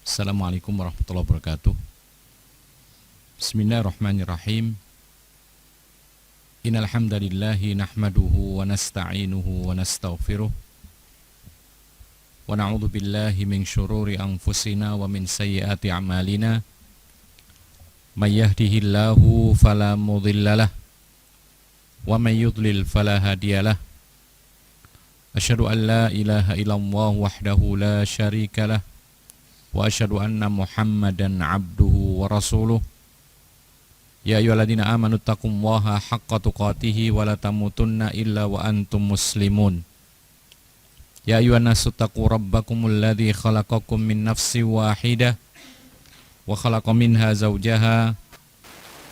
Assalamualaikum warahmatullahi wabarakatuh. Bismillahirrahmanirrahim. Innal hamdalillahi nahmaduhu wa nasta'inuhu wa nastaghfiruh. Wa na'udzu billahi min syururi anfusina wa min sayyiati a'malina. May yahdihillahu fala mudhillalah wa may yudlil fala hadiyalah. Asyhadu an la ilaha illallah wahdahu la syarikalah wa asyhadu anna Muhammadan abduhu wa rasuluh. Ya ayyuhalladzina amanu taqullaha haqqa tuqatih wa la tamutunna illa wa antum muslimun. Ya ayyuhan nasu taqu rabbakumul ladzi khalaqakum min nafsin wahidah wa khalaqa minha zawjaha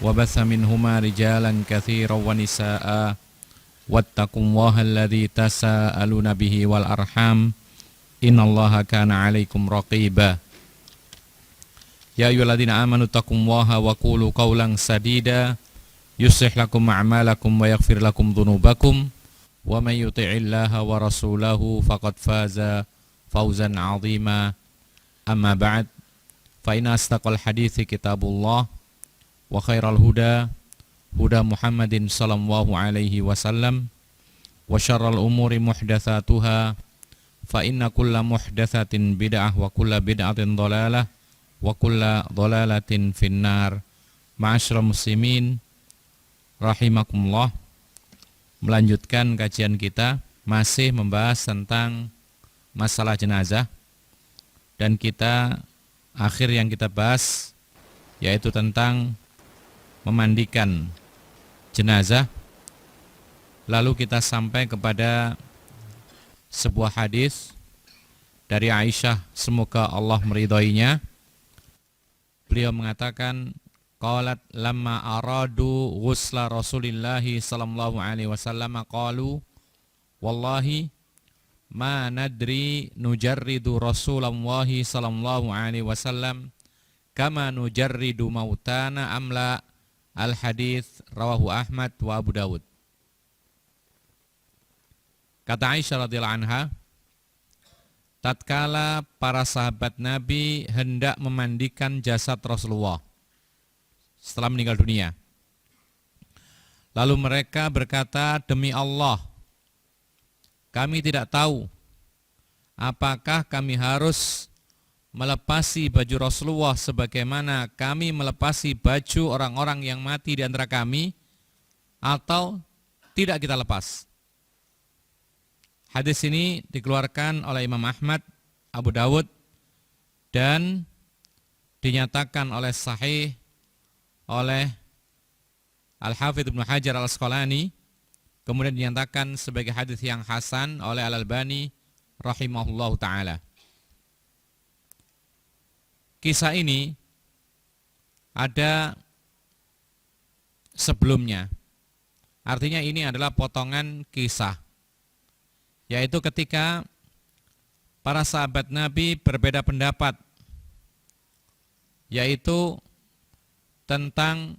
wa batha minhuma rijalan katsiran wa nisaa'a wattaqullaha alladzi tasaaluna bihi wal arham innallaha kana 'alaikum raqiba. Ya ayyuhalladzina amanu taqullaha wa qulu qawlan sadida yuslih lakum a'malakum wa yaghfir lakum dhunubakum wa may yuti'illaha wa rasulahu faqad faza fawzan 'azima. Amma ba'd, fa inna astaqal hadithi kitabullah wa khairal huda huda Muhammadin sallallahu alaihi wasallam wa syarral umuri muhdatsatuha fa inna kulla muhdatsatin bid'ah wa kulla bid'atin dhalalah wa kulla dhalalatin finnar. Ma'asyiral muslimin rahimakumullah. Melanjutkan kajian kita, masih membahas tentang masalah jenazah, dan akhir yang kita bahas yaitu tentang memandikan jenazah. Lalu kita sampai kepada sebuah hadis dari Aisyah, semoga Allah meridhoinya. Beliau mengatakan, qalat lamma aradu ghusla Rasulillahi sallallahu alaihi wasallam qalu wallahi ma nadri nujarridu Rasulullahi sallallahu alaihi wasallam kama nujarridu mautana amla. Al-hadits rawahu Ahmad wa Abu Dawud. Kata Aisyah radhiyallahu anha, tatkala para sahabat Nabi hendak memandikan jasad Rasulullah setelah meninggal dunia, lalu mereka berkata, demi Allah, kami tidak tahu apakah kami harus melepasi baju Rasulullah sebagaimana kami melepasi baju orang-orang yang mati di antara kami, atau tidak kita lepas. Hadis ini dikeluarkan oleh Imam Ahmad, Abu Dawud, dan dinyatakan oleh sahih oleh Al-Hafidz Ibnu Hajar Al-Asqalani, kemudian dinyatakan sebagai hadis yang hasan oleh Al-Albani rahimahullahu ta'ala. Kisah ini ada sebelumnya, artinya ini adalah potongan kisah, yaitu ketika para sahabat Nabi berbeda pendapat, yaitu tentang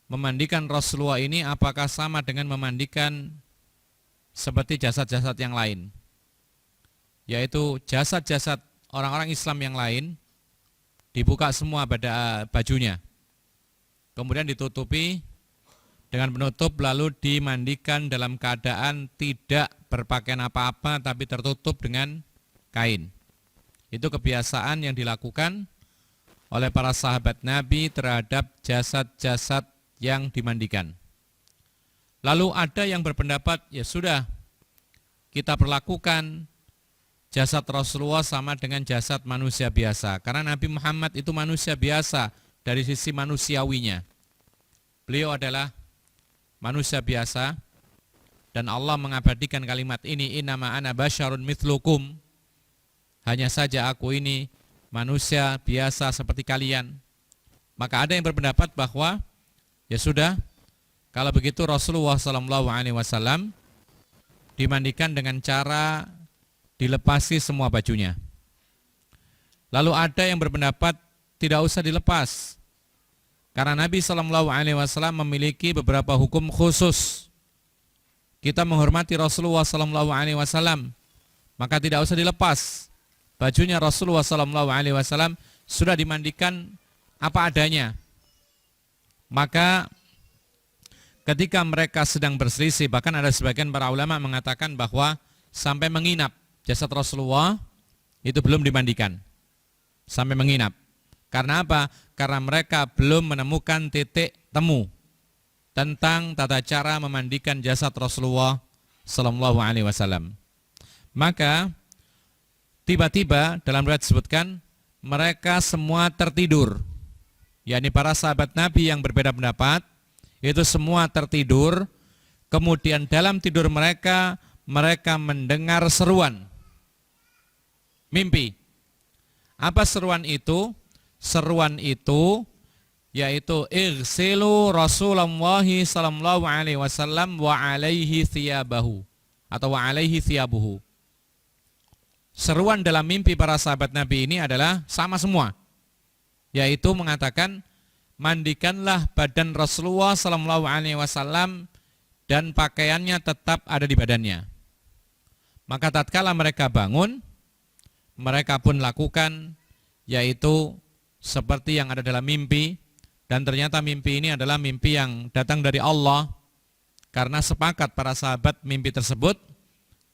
memandikan Rasulullah ini apakah sama dengan memandikan seperti jasad-jasad yang lain, yaitu jasad-jasad orang-orang Islam yang lain dibuka semua pada bajunya, kemudian ditutupi dengan penutup, lalu dimandikan dalam keadaan tidak berpakaian apa-apa tapi tertutup dengan kain. Itu kebiasaan yang dilakukan oleh para sahabat Nabi terhadap jasad-jasad yang dimandikan. Lalu ada yang berpendapat, ya sudah, kita perlakukan jasad Rasulullah sama dengan jasad manusia biasa, karena Nabi Muhammad itu manusia biasa dari sisi manusiawinya. Beliau adalah manusia biasa, dan Allah mengabadikan kalimat ini, innama ana basyarun mithlukum, hanya saja aku ini manusia biasa seperti kalian. Maka ada yang berpendapat bahwa ya sudah, kalau begitu Rasulullah SAW dimandikan dengan cara dilepasi semua bajunya. Lalu ada yang berpendapat tidak usah dilepas, karena Nabi SAW memiliki beberapa hukum khusus. Kita menghormati Rasulullah SAW, maka tidak usah dilepas. Bajunya Rasulullah SAW sudah dimandikan apa adanya. Maka ketika mereka sedang berselisih, bahkan ada sebagian para ulama mengatakan bahwa sampai menginap jasad Rasulullah itu belum dimandikan. Sampai menginap. Karena apa? Karena mereka belum menemukan titik temu tentang tata cara memandikan jasad Rasulullah SAW. Maka tiba-tiba dalam riwayat disebutkan mereka semua tertidur, yakni para sahabat Nabi yang berbeda pendapat itu semua tertidur. Kemudian dalam tidur mereka mendengar seruan mimpi. Apa seruan itu? Seruan itu yaitu igsilu Rasulullah sallallahu alaihi wasallam wa alaihi thiyabahu atau wa alaihi thiyabuhu. Seruan dalam mimpi para sahabat Nabi ini adalah sama semua, yaitu mengatakan mandikanlah badan Rasulullah sallallahu alaihi wasallam dan pakaiannya tetap ada di badannya. Maka tatkala mereka bangun, mereka pun lakukan, yaitu seperti yang ada dalam mimpi. Dan ternyata mimpi ini adalah mimpi yang datang dari Allah. Karena sepakat para sahabat mimpi tersebut.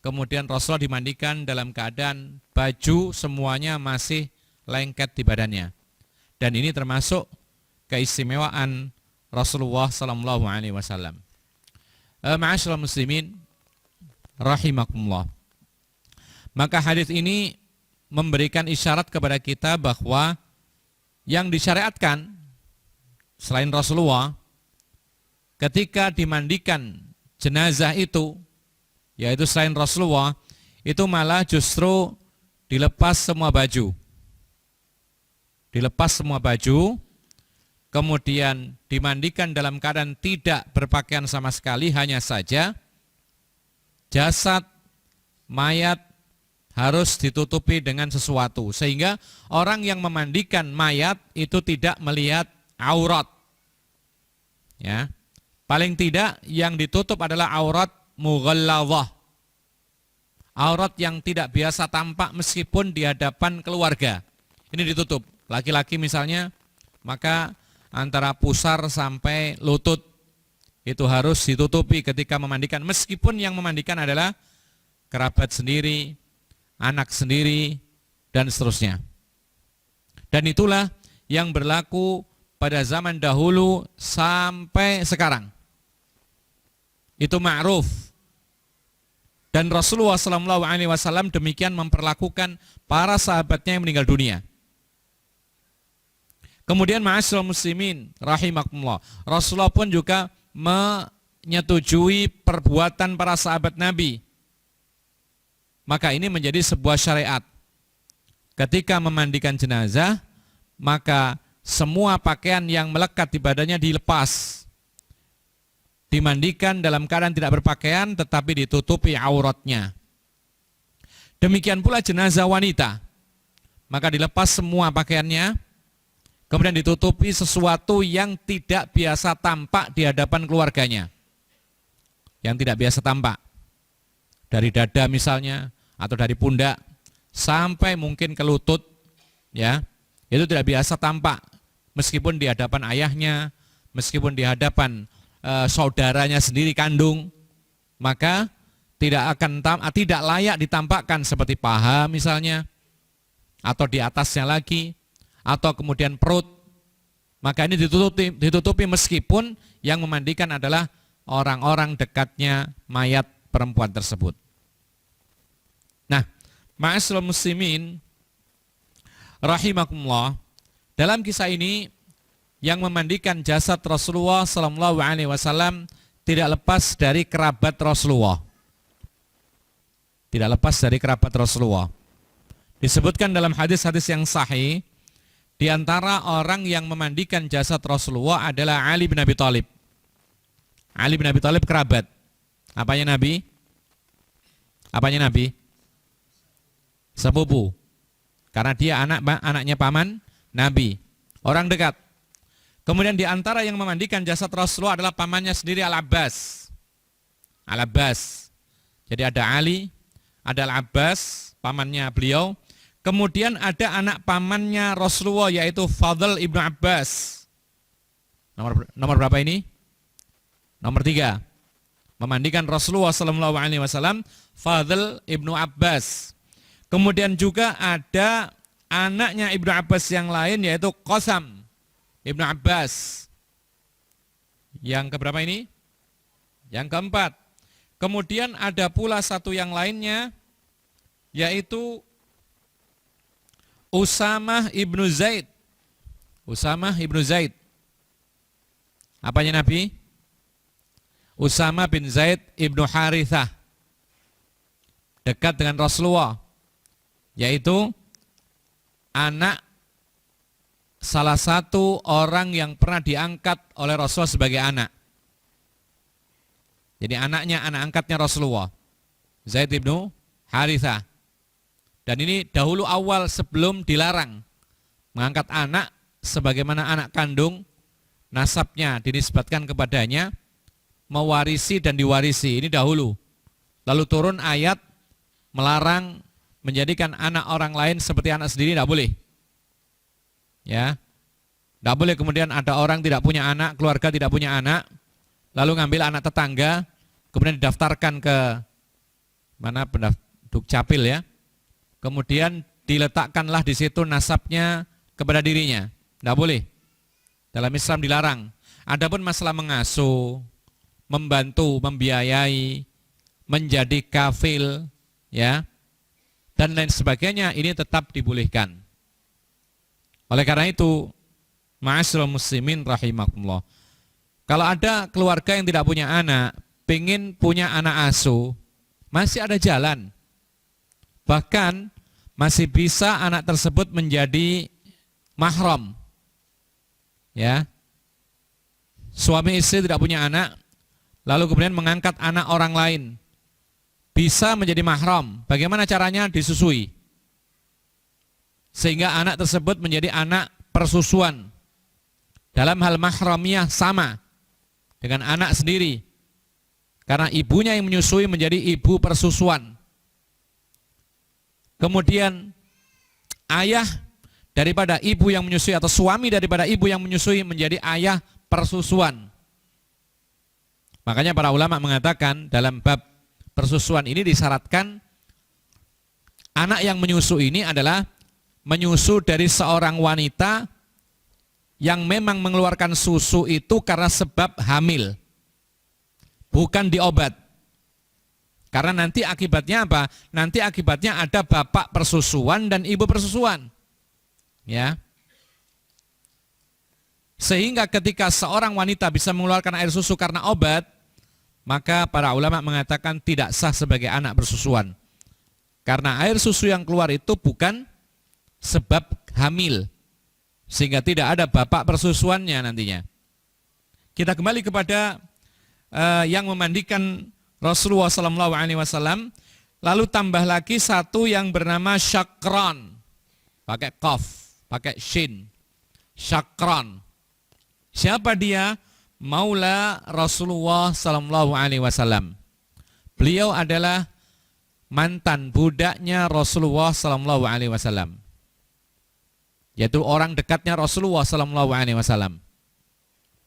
Kemudian Rasulullah dimandikan dalam keadaan baju semuanya masih lengket di badannya. Dan ini termasuk keistimewaan Rasulullah SAW. Ma'asyiral muslimin rahimakumullah. Maka hadis ini memberikan isyarat kepada kita bahwa yang disyariatkan selain Rasulullah ketika dimandikan jenazah itu, yaitu selain Rasulullah, itu malah justru dilepas semua baju. Dilepas semua baju, kemudian dimandikan dalam keadaan tidak berpakaian sama sekali, hanya saja jasad mayat harus ditutupi dengan sesuatu. Sehingga orang yang memandikan mayat itu tidak melihat aurat. Ya. Paling tidak yang ditutup adalah aurat mughalladhah. Aurat yang tidak biasa tampak meskipun di hadapan keluarga. Ini ditutup. Laki-laki misalnya, maka antara pusar sampai lutut itu harus ditutupi ketika memandikan. Meskipun yang memandikan adalah kerabat sendiri, anak sendiri, dan seterusnya. Dan itulah yang berlaku pada zaman dahulu sampai sekarang. Itu ma'ruf. Dan Rasulullah SAW demikian memperlakukan para sahabatnya yang meninggal dunia. Kemudian ma'asyiral muslimin rahimakumullah, Rasulullah pun juga menyetujui perbuatan para sahabat Nabi. Maka ini menjadi sebuah syariat. Ketika memandikan jenazah, maka semua pakaian yang melekat di badannya dilepas. Dimandikan dalam keadaan tidak berpakaian tetapi ditutupi auratnya. Demikian pula jenazah wanita. Maka dilepas semua pakaiannya, kemudian ditutupi sesuatu yang tidak biasa tampak di hadapan keluarganya. Yang tidak biasa tampak. Dari dada misalnya, atau dari pundak sampai mungkin ke lutut, ya, itu tidak biasa tampak meskipun di hadapan ayahnya, meskipun di hadapan saudaranya sendiri kandung, maka tidak layak ditampakkan seperti paha misalnya, atau di atasnya lagi, atau kemudian perut. Maka ini ditutupi meskipun yang memandikan adalah orang-orang dekatnya mayat perempuan tersebut. Nah, ma'asyiral muslimin rahimakumullah, dalam kisah ini yang memandikan jasad Rasulullah SAW tidak lepas dari kerabat Rasulullah. Tidak lepas dari kerabat Rasulullah. Disebutkan dalam hadis-hadis yang sahih, di antara orang yang memandikan jasad Rasulullah adalah Ali bin Abi Thalib. Ali bin Abi Thalib kerabat. Apanya Nabi? Apanya Nabi? Sepupu. Karena dia anaknya paman Nabi, orang dekat. Kemudian di antara yang memandikan jasad Rasulullah adalah pamannya sendiri Al-Abbas. Al-Abbas. Jadi ada Ali, ada Al-Abbas, pamannya beliau. Kemudian ada anak pamannya Rasulullah, yaitu Fadl ibnu Abbas. Nomor berapa ini? Nomor 3. Memandikan Rasulullah SAW, Fadl ibnu Abbas. Kemudian juga ada anaknya Ibnu Abbas yang lain, yaitu Qasam ibnu Abbas. Yang keberapa ini? Yang keempat. Kemudian ada pula satu yang lainnya, yaitu Usamah ibnu Zaid. Usamah ibnu Zaid. Apanya Nabi? Usamah bin Zaid ibnu Harithah. Dekat dengan Rasulullah, yaitu anak salah satu orang yang pernah diangkat oleh Rasulullah sebagai anak. Jadi anaknya, anak angkatnya Rasulullah, Zaid ibnu Harithah. Dan ini dahulu awal sebelum dilarang mengangkat anak sebagaimana anak kandung, nasabnya dinisbatkan kepadanya, mewarisi dan diwarisi. Ini dahulu. Lalu turun ayat melarang menjadikan anak orang lain seperti anak sendiri, tidak boleh. Ya, tidak boleh. Kemudian ada orang tidak punya anak, keluarga tidak punya anak, lalu ngambil anak tetangga, kemudian didaftarkan ke mana, Dukcapil ya. Kemudian diletakkanlah di situ nasabnya kepada dirinya. Tidak boleh. Dalam Islam dilarang. Adapun masalah mengasuh, membantu, membiayai, menjadi kafil, ya, dan lain sebagainya, ini tetap dibolehkan. Oleh karena itu, ma'asyiral muslimin rahimakumullah, kalau ada keluarga yang tidak punya anak, pengen punya anak asuh, masih ada jalan. Bahkan masih bisa anak tersebut menjadi mahram. Ya. Suami istri tidak punya anak, lalu kemudian mengangkat anak orang lain, bisa menjadi mahram. Bagaimana caranya? Disusui. Sehingga anak tersebut menjadi anak persusuan. Dalam hal mahramiyah sama dengan anak sendiri. Karena ibunya yang menyusui menjadi ibu persusuan. Kemudian ayah daripada ibu yang menyusui atau suami daripada ibu yang menyusui menjadi ayah persusuan. Makanya para ulama mengatakan dalam bab persusuan ini disyaratkan anak yang menyusu ini adalah menyusu dari seorang wanita yang memang mengeluarkan susu itu karena sebab hamil, bukan diobat. Karena nanti akibatnya apa? Nanti akibatnya ada bapak persusuan dan ibu persusuan. Ya. Sehingga ketika seorang wanita bisa mengeluarkan air susu karena obat, maka para ulama mengatakan tidak sah sebagai anak persusuan. Karena air susu yang keluar itu bukan sebab hamil. Sehingga tidak ada bapak persusuannya nantinya. Kita kembali kepada yang memandikan Rasulullah SAW, lalu tambah lagi satu yang bernama Syakran, pakai qaf, pakai shin, Syakran. Siapa dia? Maula Rasulullah SAW. Beliau adalah mantan budaknya Rasulullah SAW, yaitu orang dekatnya Rasulullah SAW.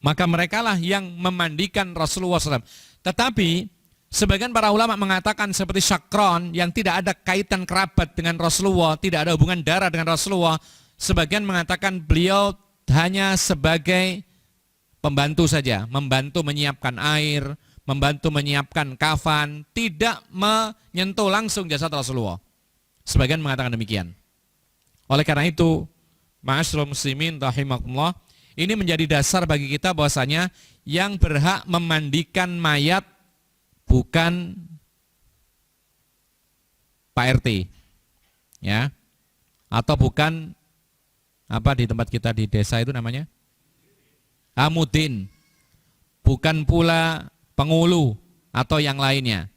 Maka merekalah yang memandikan Rasulullah SAW. Tetapi sebagian para ulama mengatakan seperti Syakran yang tidak ada kaitan kerabat dengan Rasulullah, tidak ada hubungan darah dengan Rasulullah. Sebagian mengatakan beliau hanya sebagai pembantu saja, membantu menyiapkan air, membantu menyiapkan kafan, tidak menyentuh langsung jasad Rasulullah. Sebagian mengatakan demikian. Oleh karena itu, ma'asyiral muslimin rahimakumullah, ini menjadi dasar bagi kita bahwasanya yang berhak memandikan mayat bukan Pak RT, ya, atau bukan apa di tempat kita di desa itu namanya Amudin, bukan pula pengulu atau yang lainnya.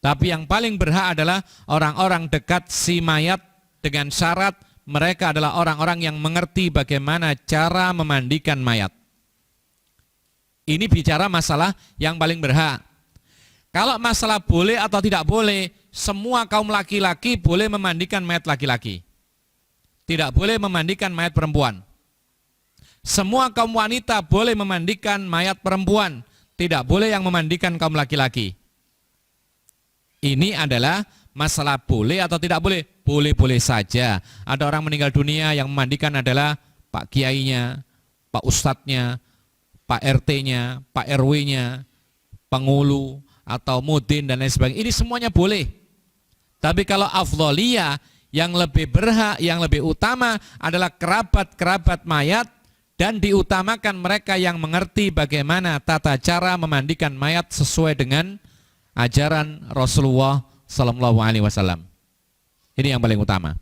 Tapi yang paling berhak adalah orang-orang dekat si mayat dengan syarat mereka adalah orang-orang yang mengerti bagaimana cara memandikan mayat. Ini bicara masalah yang paling berhak. Kalau masalah boleh atau tidak boleh, semua kaum laki-laki boleh memandikan mayat laki-laki. Tidak boleh memandikan mayat perempuan. Semua kaum wanita boleh memandikan mayat perempuan. Tidak boleh yang memandikan kaum laki-laki. Ini adalah masalah boleh atau tidak boleh. Boleh-boleh saja. Ada orang meninggal dunia yang memandikan adalah Pak Kiainya, Pak Ustadznya, Pak RT-nya, Pak RW-nya, pengulu, atau mudin dan lain sebagainya. Ini semuanya boleh. Tapi kalau afdholiyah, yang lebih berhak, yang lebih utama adalah kerabat-kerabat mayat, dan diutamakan mereka yang mengerti bagaimana tata cara memandikan mayat sesuai dengan ajaran Rasulullah sallallahu alaihi wasallam. Ini yang paling utama.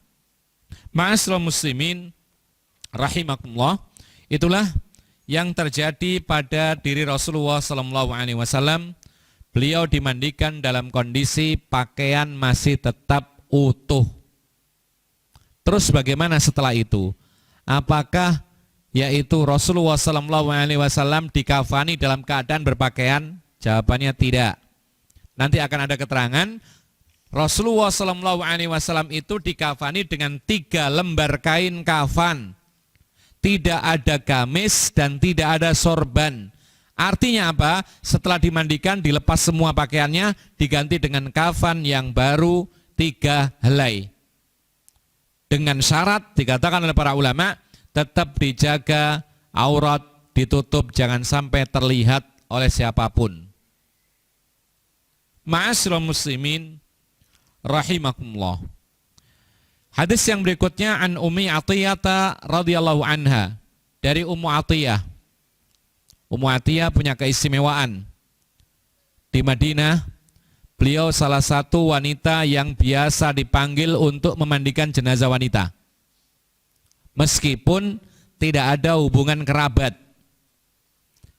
Ma'asyiral muslimin rahimakumullah, itulah yang terjadi pada diri Rasulullah sallallahu alaihi wasallam. Beliau dimandikan dalam kondisi pakaian masih tetap utuh. Terus bagaimana setelah itu? Apakah yaitu Rasulullah sallallahu alaihi wasallam dikafani dalam keadaan berpakaian? Jawabannya tidak. Nanti akan ada keterangan Rasulullah sallallahu alaihi wasallam itu dikafani dengan 3 lembar kain kafan. Tidak ada gamis dan tidak ada sorban. Artinya apa? Setelah dimandikan, dilepas semua pakaiannya, diganti dengan kafan yang baru 3 helai. Dengan syarat, dikatakan oleh para ulama, tetap dijaga aurat, ditutup, jangan sampai terlihat oleh siapapun. Ma'asyiral muslimin rahimakumullah. Hadis yang berikutnya an Ummi Atiyah radhiyallahu anha, dari Ummu Atiyah. Ummu Atiyah punya keistimewaan. Di Madinah, beliau salah satu wanita yang biasa dipanggil untuk memandikan jenazah wanita. Meskipun tidak ada hubungan kerabat.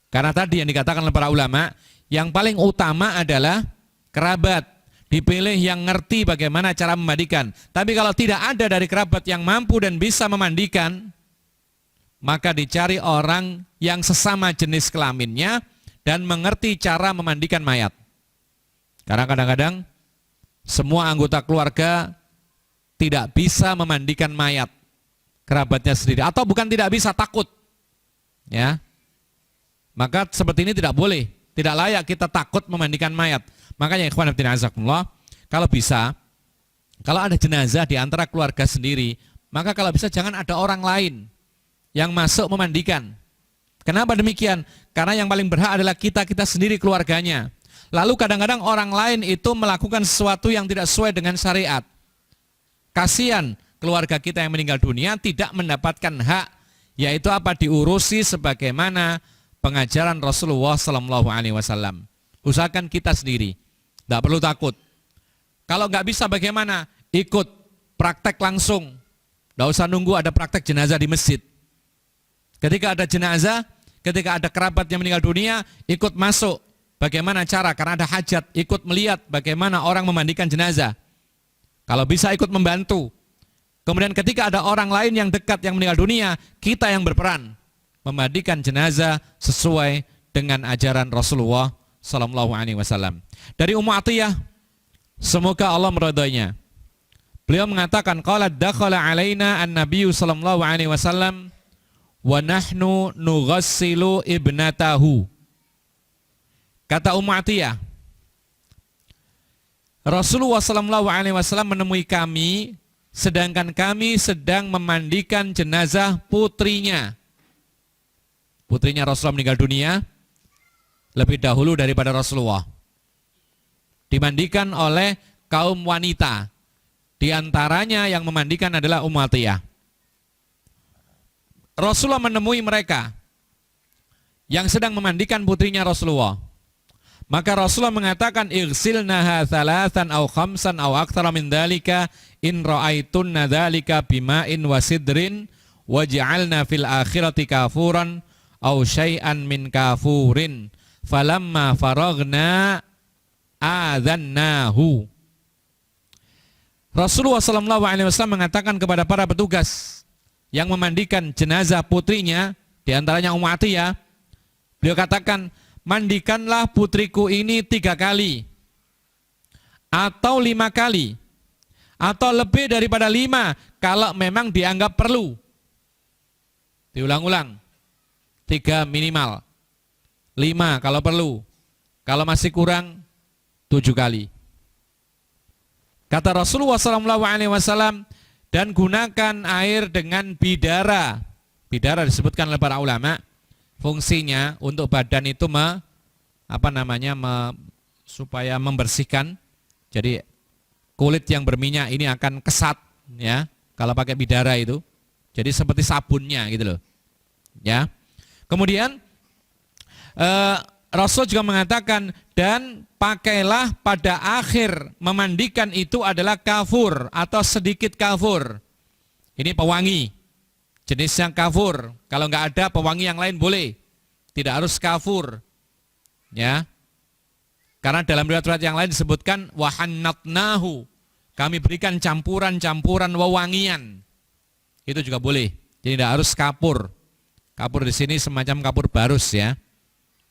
Karena tadi yang dikatakan oleh para ulama, yang paling utama adalah kerabat. Dipilih yang ngerti bagaimana cara memandikan. Tapi kalau tidak ada dari kerabat yang mampu dan bisa memandikan, maka dicari orang yang sesama jenis kelaminnya dan mengerti cara memandikan mayat. Karena kadang-kadang semua anggota keluarga tidak bisa memandikan mayat kerabatnya sendiri, atau bukan tidak bisa, takut. Ya. Maka seperti ini tidak boleh, tidak layak kita takut memandikan mayat. Makanya ikhwan fillah azakumullah, kalau bisa, kalau ada jenazah di antara keluarga sendiri, maka kalau bisa jangan ada orang lain yang masuk memandikan. Kenapa demikian? Karena yang paling berhak adalah kita-kita sendiri keluarganya. Lalu kadang-kadang orang lain itu melakukan sesuatu yang tidak sesuai dengan syariat. Kasihan keluarga kita yang meninggal dunia tidak mendapatkan hak, yaitu apa? Diurusi sebagaimana pengajaran Rasulullah sallallahu alaihi wasallam. Usahakan kita sendiri, tidak perlu takut. Kalau nggak bisa bagaimana? Ikut praktek langsung. Tidak usah nunggu ada praktek jenazah di masjid. Ketika ada jenazah, ketika ada kerabat yang meninggal dunia, ikut masuk. Bagaimana cara? Karena ada hajat, ikut melihat bagaimana orang memandikan jenazah. Kalau bisa ikut membantu. Kemudian ketika ada orang lain yang dekat yang meninggal dunia, kita yang berperan memandikan jenazah sesuai dengan ajaran Rasulullah sallallahu alaihi wasallam. Dari Ummu Atiyah, semoga Allah meridainya. Beliau mengatakan, qalat dakhala alaina an-nabiy sallallahu alaihi wasallam wa nahnu nughassilu ibnatahu. Kata Ummu Atiyah, Rasulullah sallallahu alaihi wasallam menemui kami sedangkan kami sedang memandikan jenazah putrinya. Putrinya Rasulullah meninggal dunia lebih dahulu daripada Rasulullah. Dimandikan oleh kaum wanita. Di antaranya yang memandikan adalah Ummu Atiyah. Rasulullah menemui mereka yang sedang memandikan putrinya Rasulullah. Maka Rasulullah mengatakan, igsilnaha thalathan aw khamsan aw aktsara min dzalika in ra'aitunna dzalika bima'in wa sidrin waj'alna fil akhirati kafuran aw syai'an min kafurin falamma faragna adzannahu. Rasulullah sallallahu alaihi wasallam mengatakan kepada para petugas yang memandikan jenazah putrinya, di antaranya Ummu Atiyah, beliau katakan, mandikanlah putriku ini 3 kali. atau 5 kali, atau lebih daripada 5 kalau memang dianggap perlu. Diulang-ulang, 3 minimal, 5 kalau perlu, kalau masih kurang 7 kali. Kata Rasulullah SAW, dan gunakan air dengan bidara. Bidara disebutkan oleh para ulama, fungsinya untuk badan itu supaya membersihkan. Jadi kulit yang berminyak ini akan kesat, ya, kalau pakai bidara itu. Jadi seperti sabunnya gitu loh. Ya. Kemudian Rasul juga mengatakan, dan pakailah pada akhir memandikan itu adalah kafur atau sedikit kafur. Ini pewangi, jenis yang kafur. Kalau nggak ada pewangi yang lain boleh, tidak harus kafur. Ya, karena dalam riwayat-riwayat yang lain disebutkan wahannatnahu, kami berikan campuran-campuran wewangian. Itu juga boleh. Jadi tidak harus kapur. Kapur di sini semacam kapur barus, ya.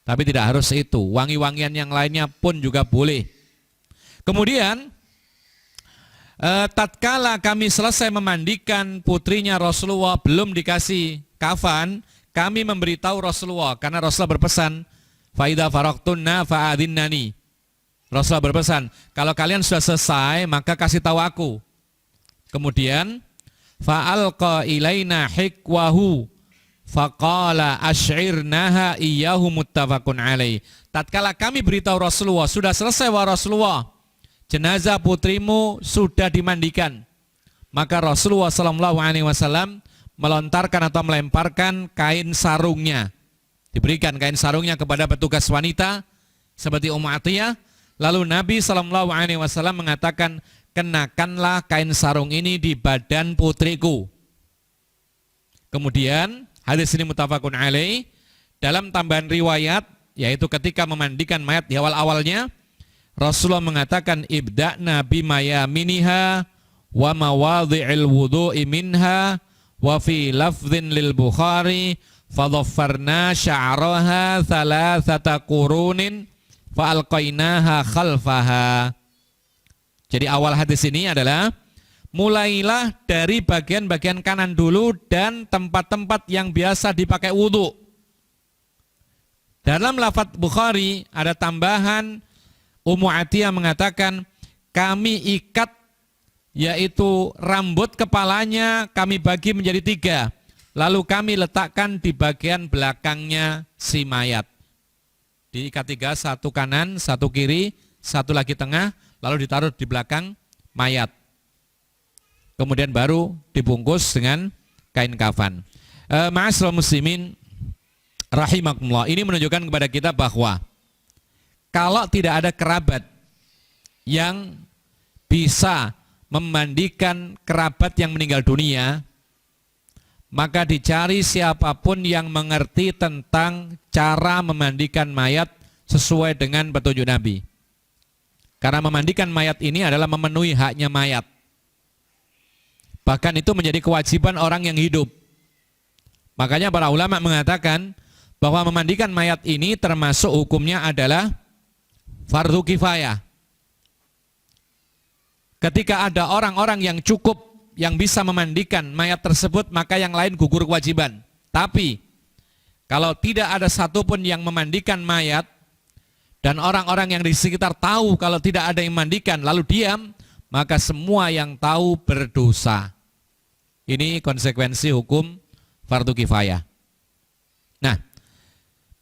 Tapi tidak harus itu, wangi-wangian yang lainnya pun juga boleh. Kemudian, tatkala kami selesai memandikan putrinya Rasulullah, belum dikasih kafan, kami memberitahu Rasulullah, karena Rasulullah berpesan, "Faidha faraqtunna fa'adhinnani." Rasulullah berpesan, kalau kalian sudah selesai, maka kasih tahu aku. Kemudian, fa'alqa ilaina hikwahu faqala asy'irnaha iyyahu muttafaqun alaih. Tatkala kami beritahu Rasulullah, sudah selesai wa Rasulullah, jenazah putrimu sudah dimandikan. Maka Rasulullah SAW melontarkan atau melemparkan kain sarungnya. Diberikan kain sarungnya kepada petugas wanita seperti Ummu Atiyah. Lalu Nabi SAW mengatakan, kenakanlah kain sarung ini di badan putriku. Kemudian hadis ini muttafaqun alaih. Dalam tambahan riwayat, yaitu ketika memandikan mayat di awal-awalnya, Rasulullah mengatakan, ibda'na bimayaminiha wa mawadhi'il wudu'i minha wa fi lafdhin lil Bukhari fadhaffarna sya'raha thalathata qurunin fa'alqainaha khalfaha. Jadi awal hadis ini adalah, mulailah dari bagian-bagian kanan dulu dan tempat-tempat yang biasa dipakai wudhu. Dalam lafaz Bukhari ada tambahan, Ummu Atiyah mengatakan, kami ikat, yaitu rambut kepalanya kami bagi menjadi 3. Lalu kami letakkan di bagian belakangnya si mayat. Diikat 3, satu kanan, satu kiri, satu lagi tengah, lalu ditaruh di belakang mayat. Kemudian baru dibungkus dengan kain kafan. Ma'asyiral muslimin rahimakumullah. Ini menunjukkan kepada kita bahwa kalau tidak ada kerabat yang bisa memandikan kerabat yang meninggal dunia, maka dicari siapapun yang mengerti tentang cara memandikan mayat sesuai dengan petunjuk Nabi. Karena memandikan mayat ini adalah memenuhi haknya mayat. Bahkan itu menjadi kewajiban orang yang hidup. Makanya para ulama mengatakan bahwa memandikan mayat ini termasuk hukumnya adalah fardu kifayah. Ketika ada orang-orang yang cukup yang bisa memandikan mayat tersebut, maka yang lain gugur kewajiban. Tapi kalau tidak ada satupun yang memandikan mayat dan orang-orang yang di sekitar tahu kalau tidak ada yang memandikan lalu diam, maka semua yang tahu berdosa. Ini konsekuensi hukum fardu kifayah. Nah,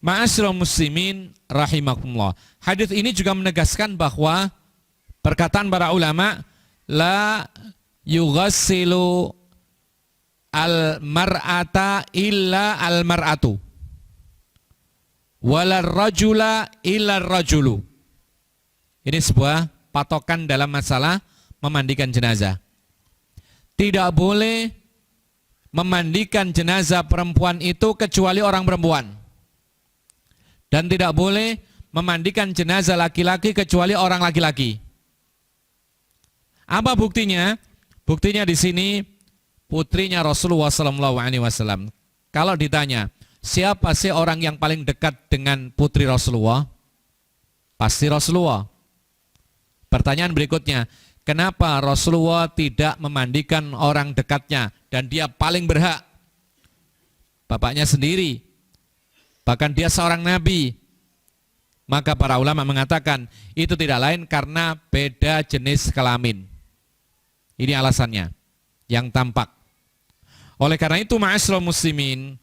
ma'asyiral muslimin rahimakumullah. Hadis ini juga menegaskan bahwa perkataan para ulama, la yughassilu al-mar'ata illa al-mar'atu wala rajula illa rajulu. Ini sebuah patokan dalam masalah memandikan jenazah. Tidak boleh memandikan jenazah perempuan itu kecuali orang perempuan. Dan tidak boleh memandikan jenazah laki-laki kecuali orang laki-laki. Apa buktinya? Buktinya di sini putrinya Rasulullah SAW. Kalau ditanya, siapa sih orang yang paling dekat dengan putri Rasulullah? Pasti Rasulullah. Pertanyaan berikutnya, kenapa Rasulullah tidak memandikan orang dekatnya dan dia paling berhak? Bapaknya sendiri, bahkan dia seorang nabi. Maka para ulama mengatakan itu tidak lain karena beda jenis kelamin. Ini alasannya yang tampak. Oleh karena itu ma'asyiral muslimin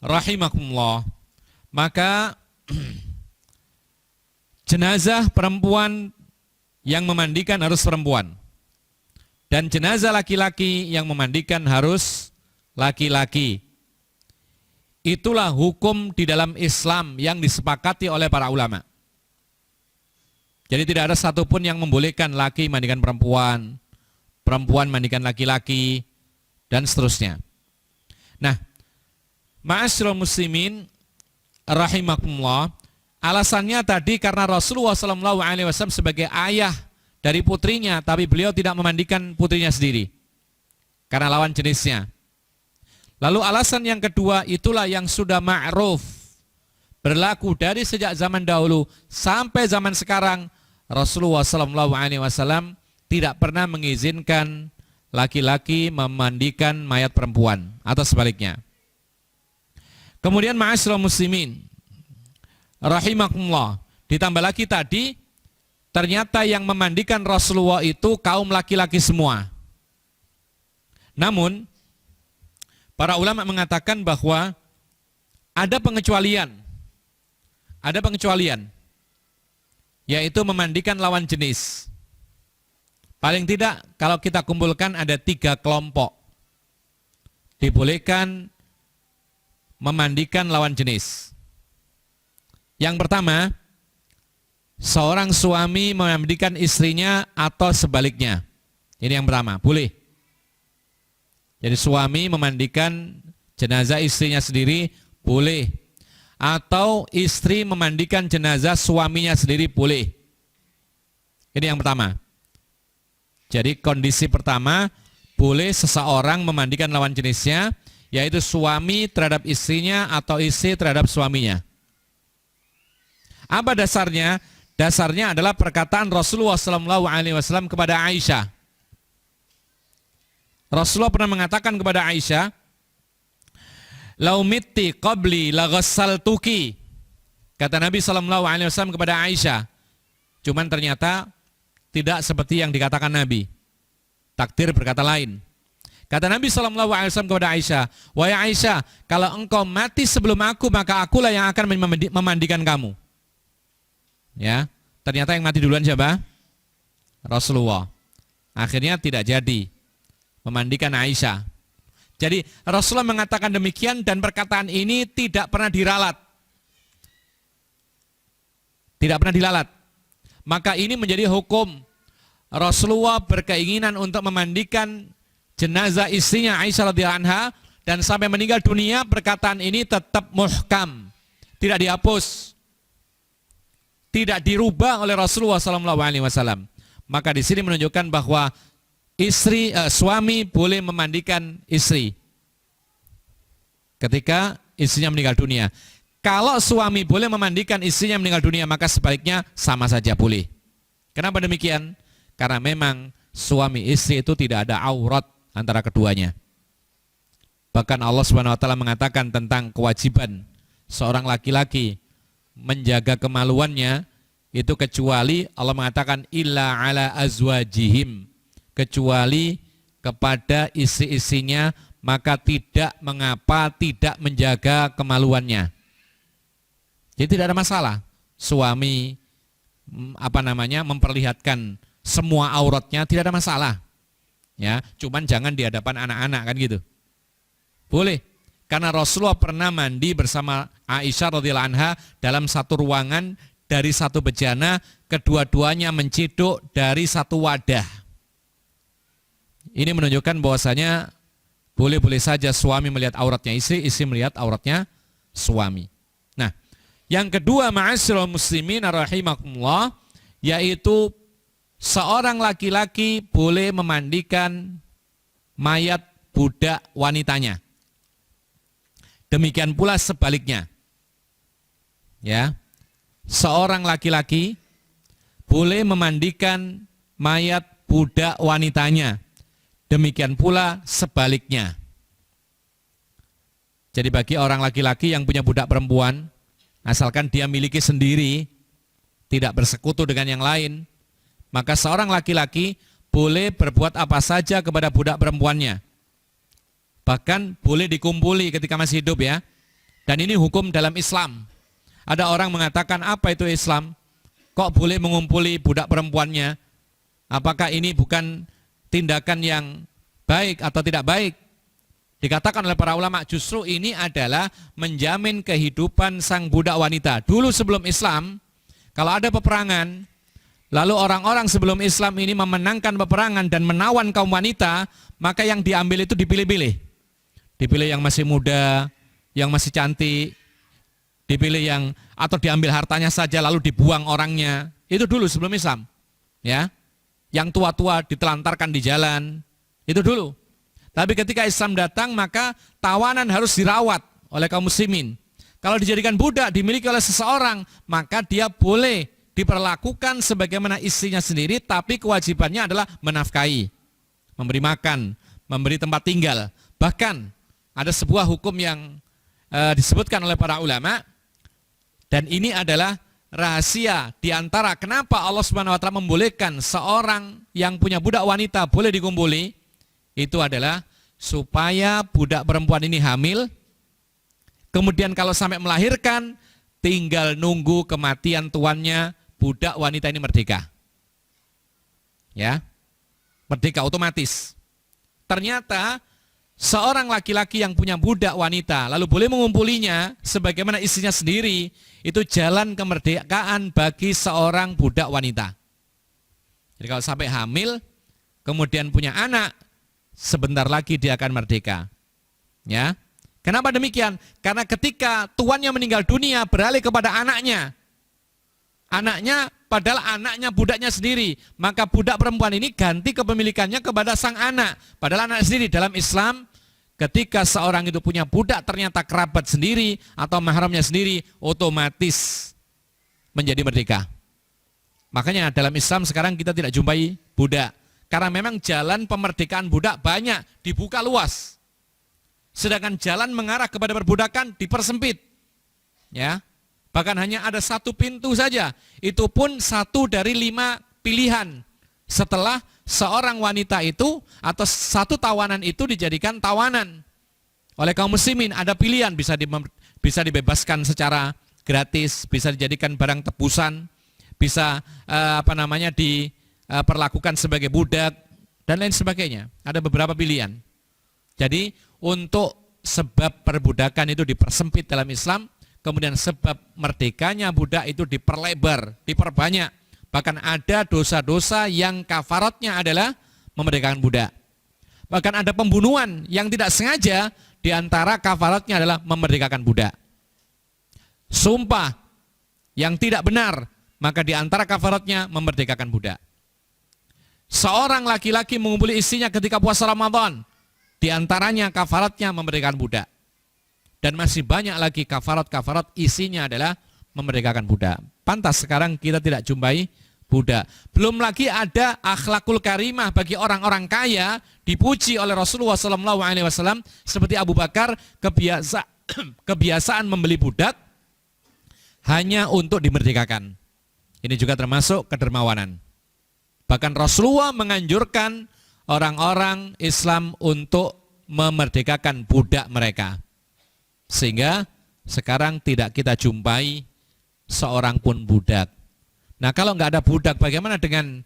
rahimakumullah, maka jenazah perempuan yang memandikan harus perempuan, dan jenazah laki-laki yang memandikan harus laki-laki. Itulah hukum di dalam Islam yang disepakati oleh para ulama. Jadi tidak ada satupun yang membolehkan laki mandikan perempuan, perempuan mandikan laki-laki, dan seterusnya. Nah, ma'asyiral muslimin rahimakumullah, alasannya tadi karena Rasulullah SAW sebagai ayah dari putrinya, tapi beliau tidak memandikan putrinya sendiri karena lawan jenisnya. Lalu alasan yang kedua, itulah yang sudah ma'ruf, berlaku dari sejak zaman dahulu sampai zaman sekarang. Rasulullah SAW tidak pernah mengizinkan laki-laki memandikan mayat perempuan atau sebaliknya. Kemudian ma'asyiral muslimin rahimakumullah, ditambah lagi tadi, ternyata yang memandikan Rasulullah itu kaum laki-laki semua. Namun para ulama mengatakan bahwa ada pengecualian, yaitu memandikan lawan jenis. Paling tidak kalau kita kumpulkan ada 3 kelompok dibolehkan memandikan lawan jenis. Yang pertama, seorang suami memandikan istrinya atau sebaliknya. Ini yang pertama, boleh. Jadi suami memandikan jenazah istrinya sendiri boleh, atau istri memandikan jenazah suaminya sendiri boleh. Ini yang pertama. Jadi kondisi pertama, boleh seseorang memandikan lawan jenisnya, yaitu suami terhadap istrinya atau istri terhadap suaminya. Apa dasarnya? Dasarnya adalah perkataan Rasulullah SAW kepada Aisyah. Rasulullah pernah mengatakan kepada Aisyah, "Lau mitti qabli la ghassaltuki." Kata Nabi SAW kepada Aisyah. Cuman ternyata tidak seperti yang dikatakan Nabi. Takdir berkata lain. Kata Nabi SAW kepada Aisyah, "Wahai Aisyah, kalau engkau mati sebelum aku, maka akulah yang akan memandikan kamu." Ya, ternyata yang mati duluan siapa? Rasulullah. Akhirnya tidak jadi memandikan Aisyah. Jadi Rasulullah mengatakan demikian dan perkataan ini tidak pernah diralat. Tidak pernah dilalat. Maka ini menjadi hukum. Rasulullah berkeinginan untuk memandikan jenazah istrinya Aisyah radhiyallahu anha, dan sampai meninggal dunia perkataan ini tetap muhkam. Tidak dihapus. Tidak dirubah oleh Rasulullah SAW. Maka di sini menunjukkan bahwa suami boleh memandikan istri ketika istrinya meninggal dunia. Kalau suami boleh memandikan istrinya meninggal dunia, maka sebaliknya sama saja boleh. Kenapa demikian? Karena memang suami istri itu tidak ada aurat antara keduanya. Bahkan Allah SWT mengatakan tentang kewajiban seorang laki-laki menjaga kemaluannya, itu kecuali Allah mengatakan illa ala azwajihim, kecuali kepada istri-istrinya, maka tidak mengapa tidak menjaga kemaluannya. Jadi tidak ada masalah suami memperlihatkan semua auratnya, tidak ada masalah. Ya, cuman jangan di hadapan anak-anak kan gitu. Boleh. Karena Rasulullah pernah mandi bersama Aisyah radhiyallahu anha dalam satu ruangan dari satu bejana, kedua-duanya menciduk dari satu wadah. Ini menunjukkan bahwasanya boleh-boleh saja suami melihat auratnya istri, istri melihat auratnya suami. Nah, yang kedua ma'asyiral muslimin rahimakumullah, yaitu seorang laki-laki boleh memandikan mayat budak wanitanya. Demikian pula sebaliknya. Ya. Seorang laki-laki boleh memandikan mayat budak wanitanya. Demikian pula sebaliknya. Jadi bagi orang laki-laki yang punya budak perempuan, asalkan dia miliki sendiri, tidak bersekutu dengan yang lain, maka seorang laki-laki boleh berbuat apa saja kepada budak perempuannya. Bahkan boleh dikumpuli ketika masih hidup ya. Dan ini hukum dalam Islam. Ada orang mengatakan, apa itu Islam? Kok boleh mengumpuli budak perempuannya? Apakah ini bukan tindakan yang baik atau tidak baik? Dikatakan oleh para ulama, justru ini adalah menjamin kehidupan sang budak wanita. Dulu sebelum Islam, kalau ada peperangan, lalu orang-orang sebelum Islam ini memenangkan peperangan dan menawan kaum wanita, maka yang diambil itu dipilih-pilih. Dipilih yang masih muda, yang masih cantik, dipilih yang atau diambil hartanya saja lalu dibuang orangnya. Itu dulu sebelum Islam. Ya. Yang tua-tua ditelantarkan di jalan. Itu dulu. Tapi ketika Islam datang, maka tawanan harus dirawat oleh kaum muslimin. Kalau dijadikan budak dimiliki oleh seseorang, maka dia boleh diperlakukan sebagaimana istrinya sendiri, tapi kewajibannya adalah menafkahi, memberi makan, memberi tempat tinggal. Bahkan ada sebuah hukum yang disebutkan oleh para ulama, dan ini adalah rahasia di antara kenapa Allah Subhanahu wa taala membolehkan seorang yang punya budak wanita boleh dikumpuli. Itu adalah supaya budak perempuan ini hamil, kemudian kalau sampai melahirkan, tinggal nunggu kematian tuannya, budak wanita ini merdeka. Ya, merdeka otomatis. Ternyata seorang laki-laki yang punya budak wanita lalu boleh mengumpulinya sebagaimana istrinya sendiri, itu jalan kemerdekaan bagi seorang budak wanita. Jadi kalau sampai hamil, kemudian punya anak, sebentar lagi dia akan merdeka. Ya. Kenapa demikian? Karena ketika tuannya meninggal dunia, beralih kepada anaknya. Anaknya padahal anaknya budaknya sendiri, maka budak perempuan ini ganti kepemilikannya kepada sang anak. Padahal anak sendiri. Dalam Islam, ketika seorang itu punya budak ternyata kerabat sendiri atau mahramnya sendiri, otomatis menjadi merdeka. Makanya dalam Islam sekarang kita tidak jumpai budak. Karena memang jalan pemerdekaan budak banyak, dibuka luas. Sedangkan jalan mengarah kepada perbudakan dipersempit. Ya. Bahkan hanya ada satu pintu saja. Itu pun 1 dari 5 pilihan. Setelah seorang wanita itu atau satu tawanan itu dijadikan tawanan oleh kaum muslimin, ada pilihan, bisa dibebaskan secara gratis, bisa dijadikan barang tebusan, bisa diperlakukan sebagai budak dan lain sebagainya. Ada beberapa pilihan. Jadi untuk sebab perbudakan itu dipersempit dalam Islam, kemudian sebab merdekanya budak itu diperlebar, diperbanyak. Bahkan ada dosa-dosa yang kafaratnya adalah memerdekakan budak. Bahkan ada pembunuhan yang tidak sengaja, diantara kafaratnya adalah memerdekakan budak. Sumpah yang tidak benar, maka diantara kafaratnya memerdekakan budak. Seorang laki-laki mengumpuli istrinya ketika puasa Ramadan, diantaranya kafaratnya memerdekakan budak. Dan masih banyak lagi kafarat-kafarat isinya adalah memerdekakan budak. Pantas sekarang kita tidak jumpai budak. Belum lagi ada akhlakul karimah bagi orang-orang kaya, dipuji oleh Rasulullah SAW, seperti Abu Bakar, kebiasaan membeli budak hanya untuk dimerdekakan. Ini juga termasuk kedermawanan. Bahkan Rasulullah menganjurkan orang-orang Islam untuk memerdekakan budak mereka. Sehingga sekarang tidak kita jumpai seorang pun budak. Nah, kalau nggak ada budak, bagaimana dengan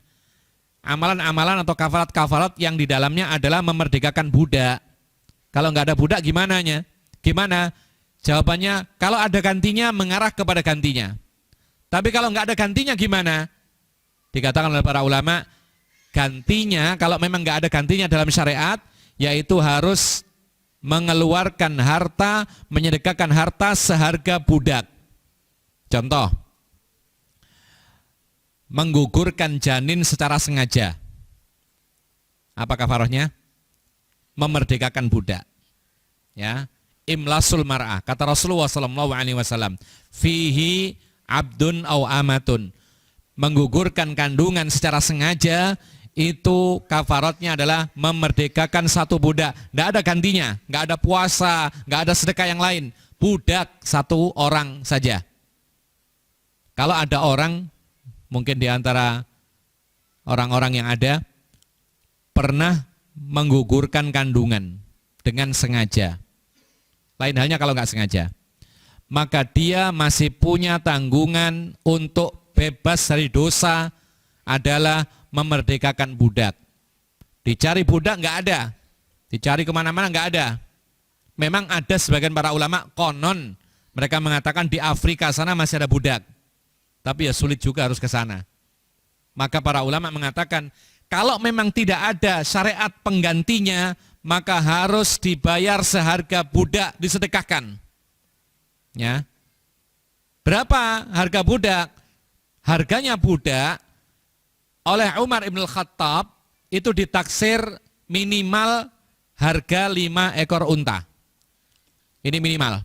amalan-amalan atau kafarat-kafarat yang di dalamnya adalah memerdekakan budak? Kalau nggak ada budak gimana? Jawabannya, kalau ada gantinya mengarah kepada gantinya. Tapi kalau nggak ada gantinya gimana? Dikatakan oleh para ulama, gantinya kalau memang nggak ada gantinya dalam syariat, yaitu harus mengeluarkan harta, menyedekahkan harta seharga budak. Contoh, menggugurkan janin secara sengaja. Apa kafarahnya? Memerdekakan budak. Ya, imlasul mar'ah. Kata Rasulullah SAW, fihi abdun au amatun. menggugurkan kandungan secara sengaja, itu kafaratnya adalah memerdekakan satu budak. Tidak ada gantinya, nggak ada puasa, nggak ada sedekah yang lain. Budak satu orang saja. Kalau ada orang, mungkin di antara orang-orang yang ada, pernah menggugurkan kandungan dengan sengaja. Lain halnya kalau nggak sengaja. Maka dia masih punya tanggungan untuk bebas dari dosa adalah memerdekakan budak. Dicari budak nggak ada, dicari kemana-mana nggak ada. Memang ada sebagian para ulama konon mereka mengatakan di Afrika sana masih ada budak, tapi ya sulit juga harus ke sana. Maka para ulama mengatakan kalau memang tidak ada syariat penggantinya, maka harus dibayar seharga budak, disedekahkan. Ya. Berapa harga budak? Harganya budak oleh Umar Ibn Khattab itu ditaksir minimal harga 5 ekor unta. Ini minimal.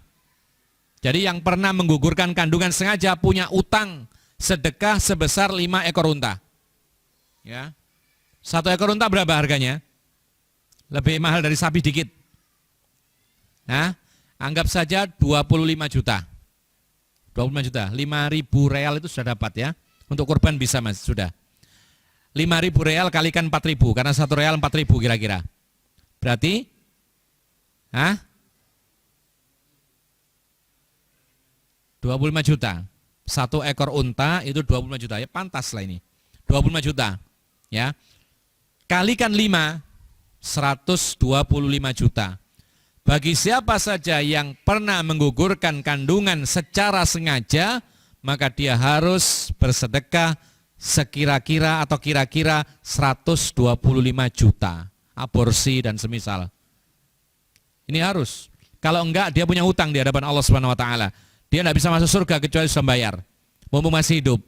Jadi yang pernah menggugurkan kandungan sengaja punya utang sedekah sebesar 5 ekor unta. Ya. 1 ekor unta berapa harganya? Lebih mahal dari sapi dikit. Nah, anggap saja 25 juta. 25 juta, 5.000 real itu sudah dapat ya. Untuk kurban bisa mas, sudah. 5.000 real kalikan 4.000, karena 1 real 4.000 kira-kira. Berarti, 25 juta. 1 ekor unta itu 25 juta, ya pantas lah ini. 25 juta, ya. Kalikan 5, 125 juta. Bagi siapa saja yang pernah menggugurkan kandungan secara sengaja, maka dia harus bersedekah sekira-kira atau kira-kira 125 juta. Aborsi dan semisal. Ini harus. Kalau enggak dia punya hutang di hadapan Allah Subhanahu wa taala. Dia enggak bisa masuk surga kecuali sudah bayar. Mumpung masih hidup.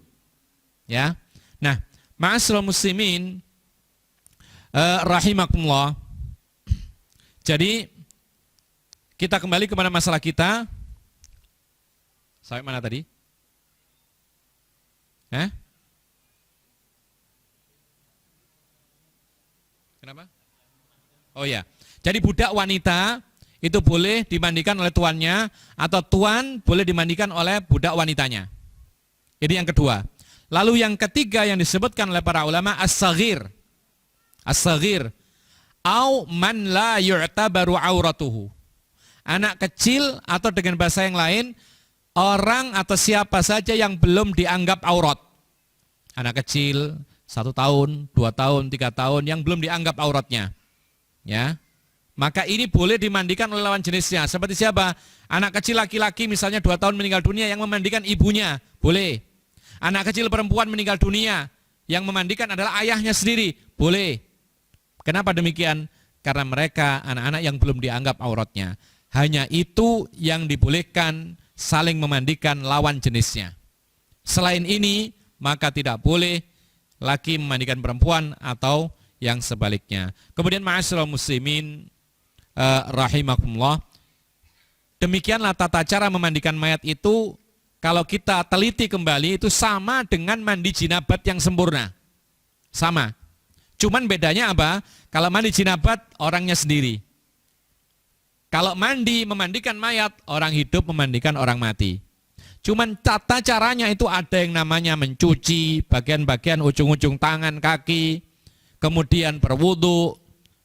Ya. Nah, ma'asyiral muslimin rahimakumullah. Jadi kita kembali kepada masalah kita. Sampai mana tadi? Kenapa? Oh ya. Jadi budak wanita itu boleh dimandikan oleh tuannya atau tuan boleh dimandikan oleh budak wanitanya. Ini yang kedua. Lalu yang ketiga yang disebutkan oleh para ulama as-saghir. As-saghir au man la yu'tabaru auratuhu. Anak kecil atau dengan bahasa yang lain, orang atau siapa saja yang belum dianggap aurat. Anak kecil 1 tahun, 2 tahun, 3 tahun yang belum dianggap auratnya. Ya. Maka ini boleh dimandikan oleh lawan jenisnya. Seperti siapa? Anak kecil laki-laki misalnya 2 tahun meninggal dunia yang memandikan ibunya, boleh. Anak kecil perempuan meninggal dunia yang memandikan adalah ayahnya sendiri, boleh. Kenapa demikian? Karena mereka anak-anak yang belum dianggap auratnya. Hanya itu yang dibolehkan saling memandikan lawan jenisnya. Selain ini, maka tidak boleh laki memandikan perempuan atau yang sebaliknya. Kemudian ma'asyiral muslimin rahimakumullah. Demikianlah tata cara memandikan mayat itu, kalau kita teliti kembali itu sama dengan mandi jinabat yang sempurna. Sama. Cuman bedanya apa? Kalau mandi jinabat orangnya sendiri. Kalau memandikan mayat, orang hidup memandikan orang mati. Cuman tata caranya itu ada yang namanya mencuci bagian-bagian ujung-ujung tangan, kaki, kemudian berwudu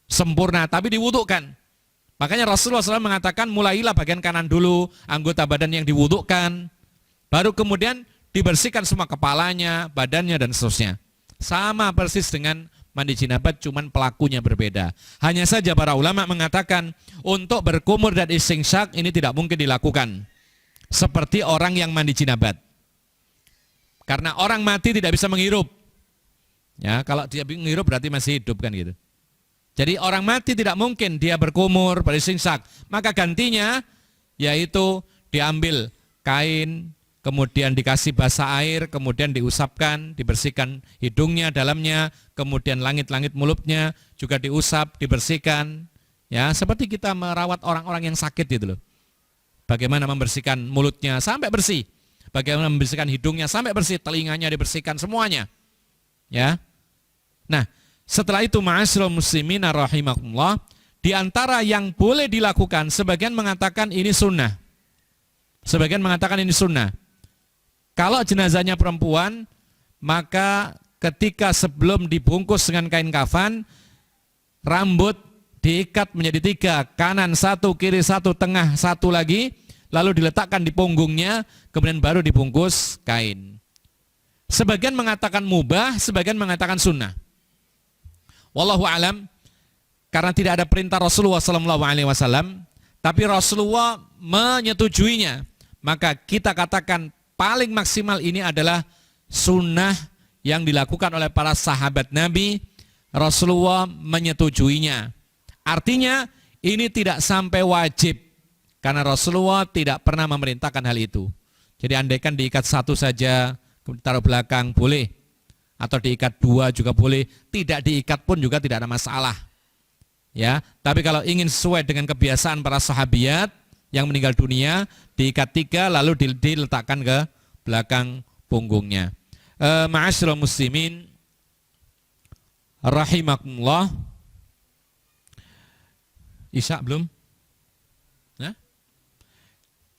sempurna, tapi diwudukan. Makanya Rasulullah SAW mengatakan mulailah bagian kanan dulu, anggota badan yang diwudukan, baru kemudian dibersihkan semua kepalanya, badannya dan seterusnya. Sama persis dengan mandi jinabat, cuman pelakunya berbeda. Hanya saja para ulama mengatakan untuk berkumur dan istinsyak ini tidak mungkin dilakukan seperti orang yang mandi jinabat. Karena orang mati tidak bisa menghirup. Ya, kalau dia menghirup berarti masih hidup kan gitu. Jadi orang mati tidak mungkin dia berkumur, beristinsyak. Maka gantinya yaitu diambil kain, kemudian dikasih basah air, kemudian diusapkan, dibersihkan hidungnya, dalamnya, kemudian langit-langit mulutnya juga diusap, dibersihkan. Ya, seperti kita merawat orang-orang yang sakit gitu loh. Bagaimana membersihkan mulutnya sampai bersih. bagaimana membersihkan hidungnya sampai bersih, telinganya dibersihkan semuanya. Ya. Nah, setelah itu ma'asyiral muslimin rahimakumullah, di antara yang boleh dilakukan, sebagian mengatakan ini sunnah. Sebagian mengatakan ini sunnah. Kalau jenazahnya perempuan, maka ketika sebelum dibungkus dengan kain kafan, rambut diikat menjadi 3, kanan 1, kiri 1, tengah 1 lagi, lalu diletakkan di punggungnya, kemudian baru dibungkus kain. Sebagian mengatakan mubah, sebagian mengatakan sunnah. Wallahu alam, karena tidak ada perintah Rasulullah SAW, tapi Rasulullah menyetujuinya, maka kita katakan paling maksimal ini adalah sunnah yang dilakukan oleh para sahabat Nabi. Rasulullah menyetujuinya. Artinya ini tidak sampai wajib, karena Rasulullah tidak pernah memerintahkan hal itu. Jadi andaikan diikat 1 saja, taruh belakang boleh, atau diikat 2 juga boleh, tidak diikat pun juga tidak ada masalah. Ya, tapi kalau ingin sesuai dengan kebiasaan para sahabiat yang meninggal dunia, diikat 3 lalu diletakkan ke belakang punggungnya. Ma'asyiral muslimin rahimakumullah. Isya belum? Nah?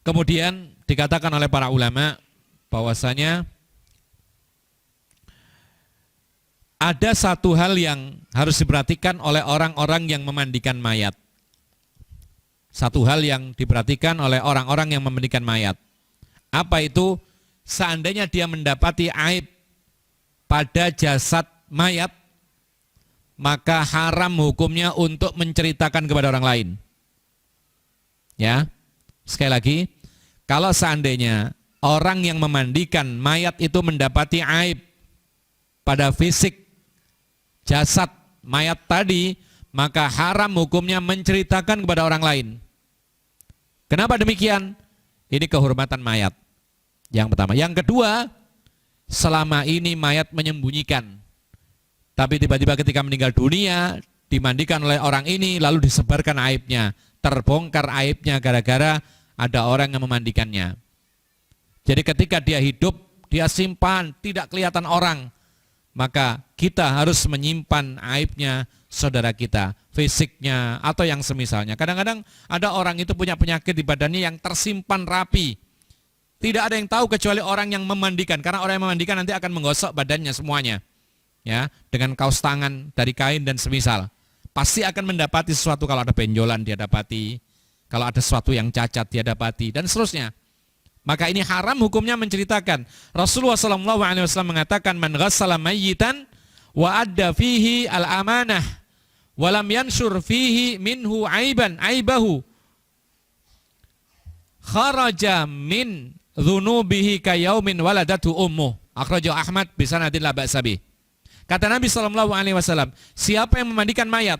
Kemudian dikatakan oleh para ulama bahwasanya ada satu hal yang harus diperhatikan oleh orang-orang yang memandikan mayat. Satu hal yang diperhatikan oleh orang-orang yang memandikan mayat. Apa itu? Seandainya dia mendapati aib pada jasad mayat, maka haram hukumnya untuk menceritakan kepada orang lain. Ya, sekali lagi, kalau seandainya orang yang memandikan mayat itu mendapati aib pada fisik jasad mayat tadi, maka haram hukumnya menceritakan kepada orang lain. Kenapa demikian? Ini kehormatan mayat. Yang pertama. Yang kedua, selama ini mayat menyembunyikan. Tapi tiba-tiba ketika meninggal dunia, dimandikan oleh orang ini, lalu disebarkan aibnya. Terbongkar aibnya gara-gara ada orang yang memandikannya. Jadi ketika dia hidup, dia simpan, tidak kelihatan orang. Maka kita harus menyimpan aibnya saudara kita, fisiknya atau yang semisalnya. Kadang-kadang ada orang itu punya penyakit di badannya yang tersimpan rapi. Tidak ada yang tahu kecuali orang yang memandikan, karena orang yang memandikan nanti akan menggosok badannya semuanya. Ya, dengan kaos tangan dari kain dan semisal. Pasti akan mendapati sesuatu, kalau ada benjolan dia dapati, kalau ada sesuatu yang cacat dia dapati, dan seterusnya. Maka ini haram hukumnya menceritakan. Rasulullah SAW mengatakan, man ghassala mayyitan wa adda fihi al-amanah wa lam yanshur fihi minhu aibahu kharaja min dhunubihi kayaumin waladatu ummuh. Akhrajahu Ahmad bisanadin la ba'sa bih. Kata Nabi SAW, siapa yang memandikan mayat,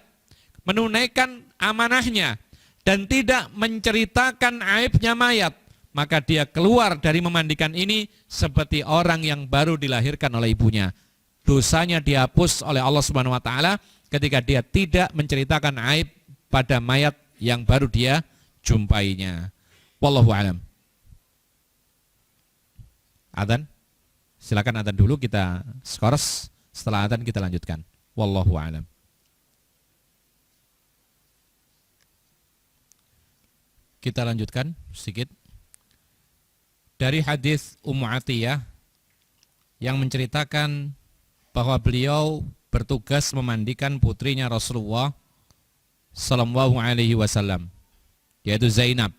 menunaikan amanahnya, dan tidak menceritakan aibnya mayat, maka dia keluar dari memandikan ini seperti orang yang baru dilahirkan oleh ibunya. Dosanya dihapus oleh Allah Subhanahu wa taala ketika dia tidak menceritakan aib pada mayat yang baru dia jumpainya. Wallahu a'lam. Adzan? Silakan adzan dulu, kita skors. Setelah adzan kita lanjutkan. Wallahu a'lam. Kita lanjutkan sedikit. Dari hadis Ummu Atiyah yang menceritakan bahwa beliau bertugas memandikan putrinya Rasulullah sallallahu alaihi wasallam, yaitu Zainab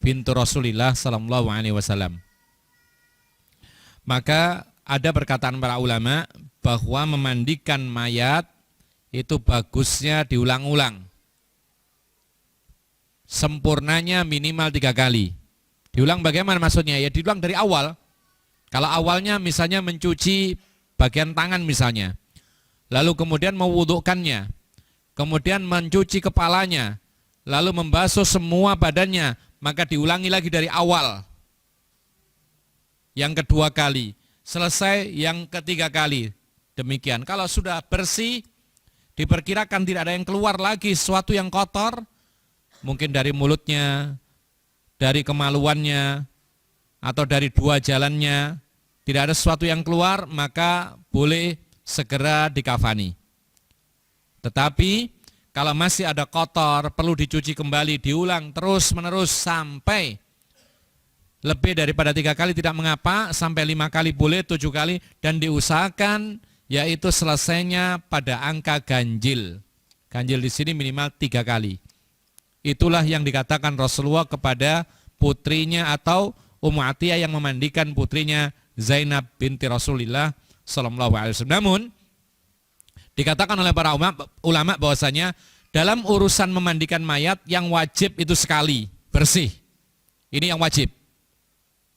bintu Rasulillah sallallahu alaihi wasallam. Maka ada perkataan para ulama bahwa memandikan mayat itu bagusnya diulang-ulang. Sempurnanya minimal 3 kali. Diulang bagaimana maksudnya? Ya diulang dari awal. Kalau awalnya misalnya mencuci bagian tangan misalnya, lalu kemudian mewudukkannya, kemudian mencuci kepalanya, lalu membasuh semua badannya, maka diulangi lagi dari awal. Yang kedua kali, selesai yang ketiga kali. Demikian. Kalau sudah bersih, diperkirakan tidak ada yang keluar lagi sesuatu yang kotor, mungkin dari mulutnya, dari kemaluannya, atau dari dua jalannya tidak ada sesuatu yang keluar, maka boleh segera dikafani. Tetapi kalau masih ada kotor, perlu dicuci kembali, diulang terus-menerus sampai lebih daripada 3 kali tidak mengapa, sampai 5 kali boleh, 7 kali, dan diusahakan yaitu selesainya pada angka ganjil. Ganjil di sini minimal 3 kali. Itulah yang dikatakan Rasulullah kepada putrinya atau Ummu Atiyah yang memandikan putrinya Zainab binti Rasulillah sallallahu alaihi wasallam. Namun dikatakan oleh para ulama bahwasanya dalam urusan memandikan mayat yang wajib itu sekali bersih. Ini yang wajib.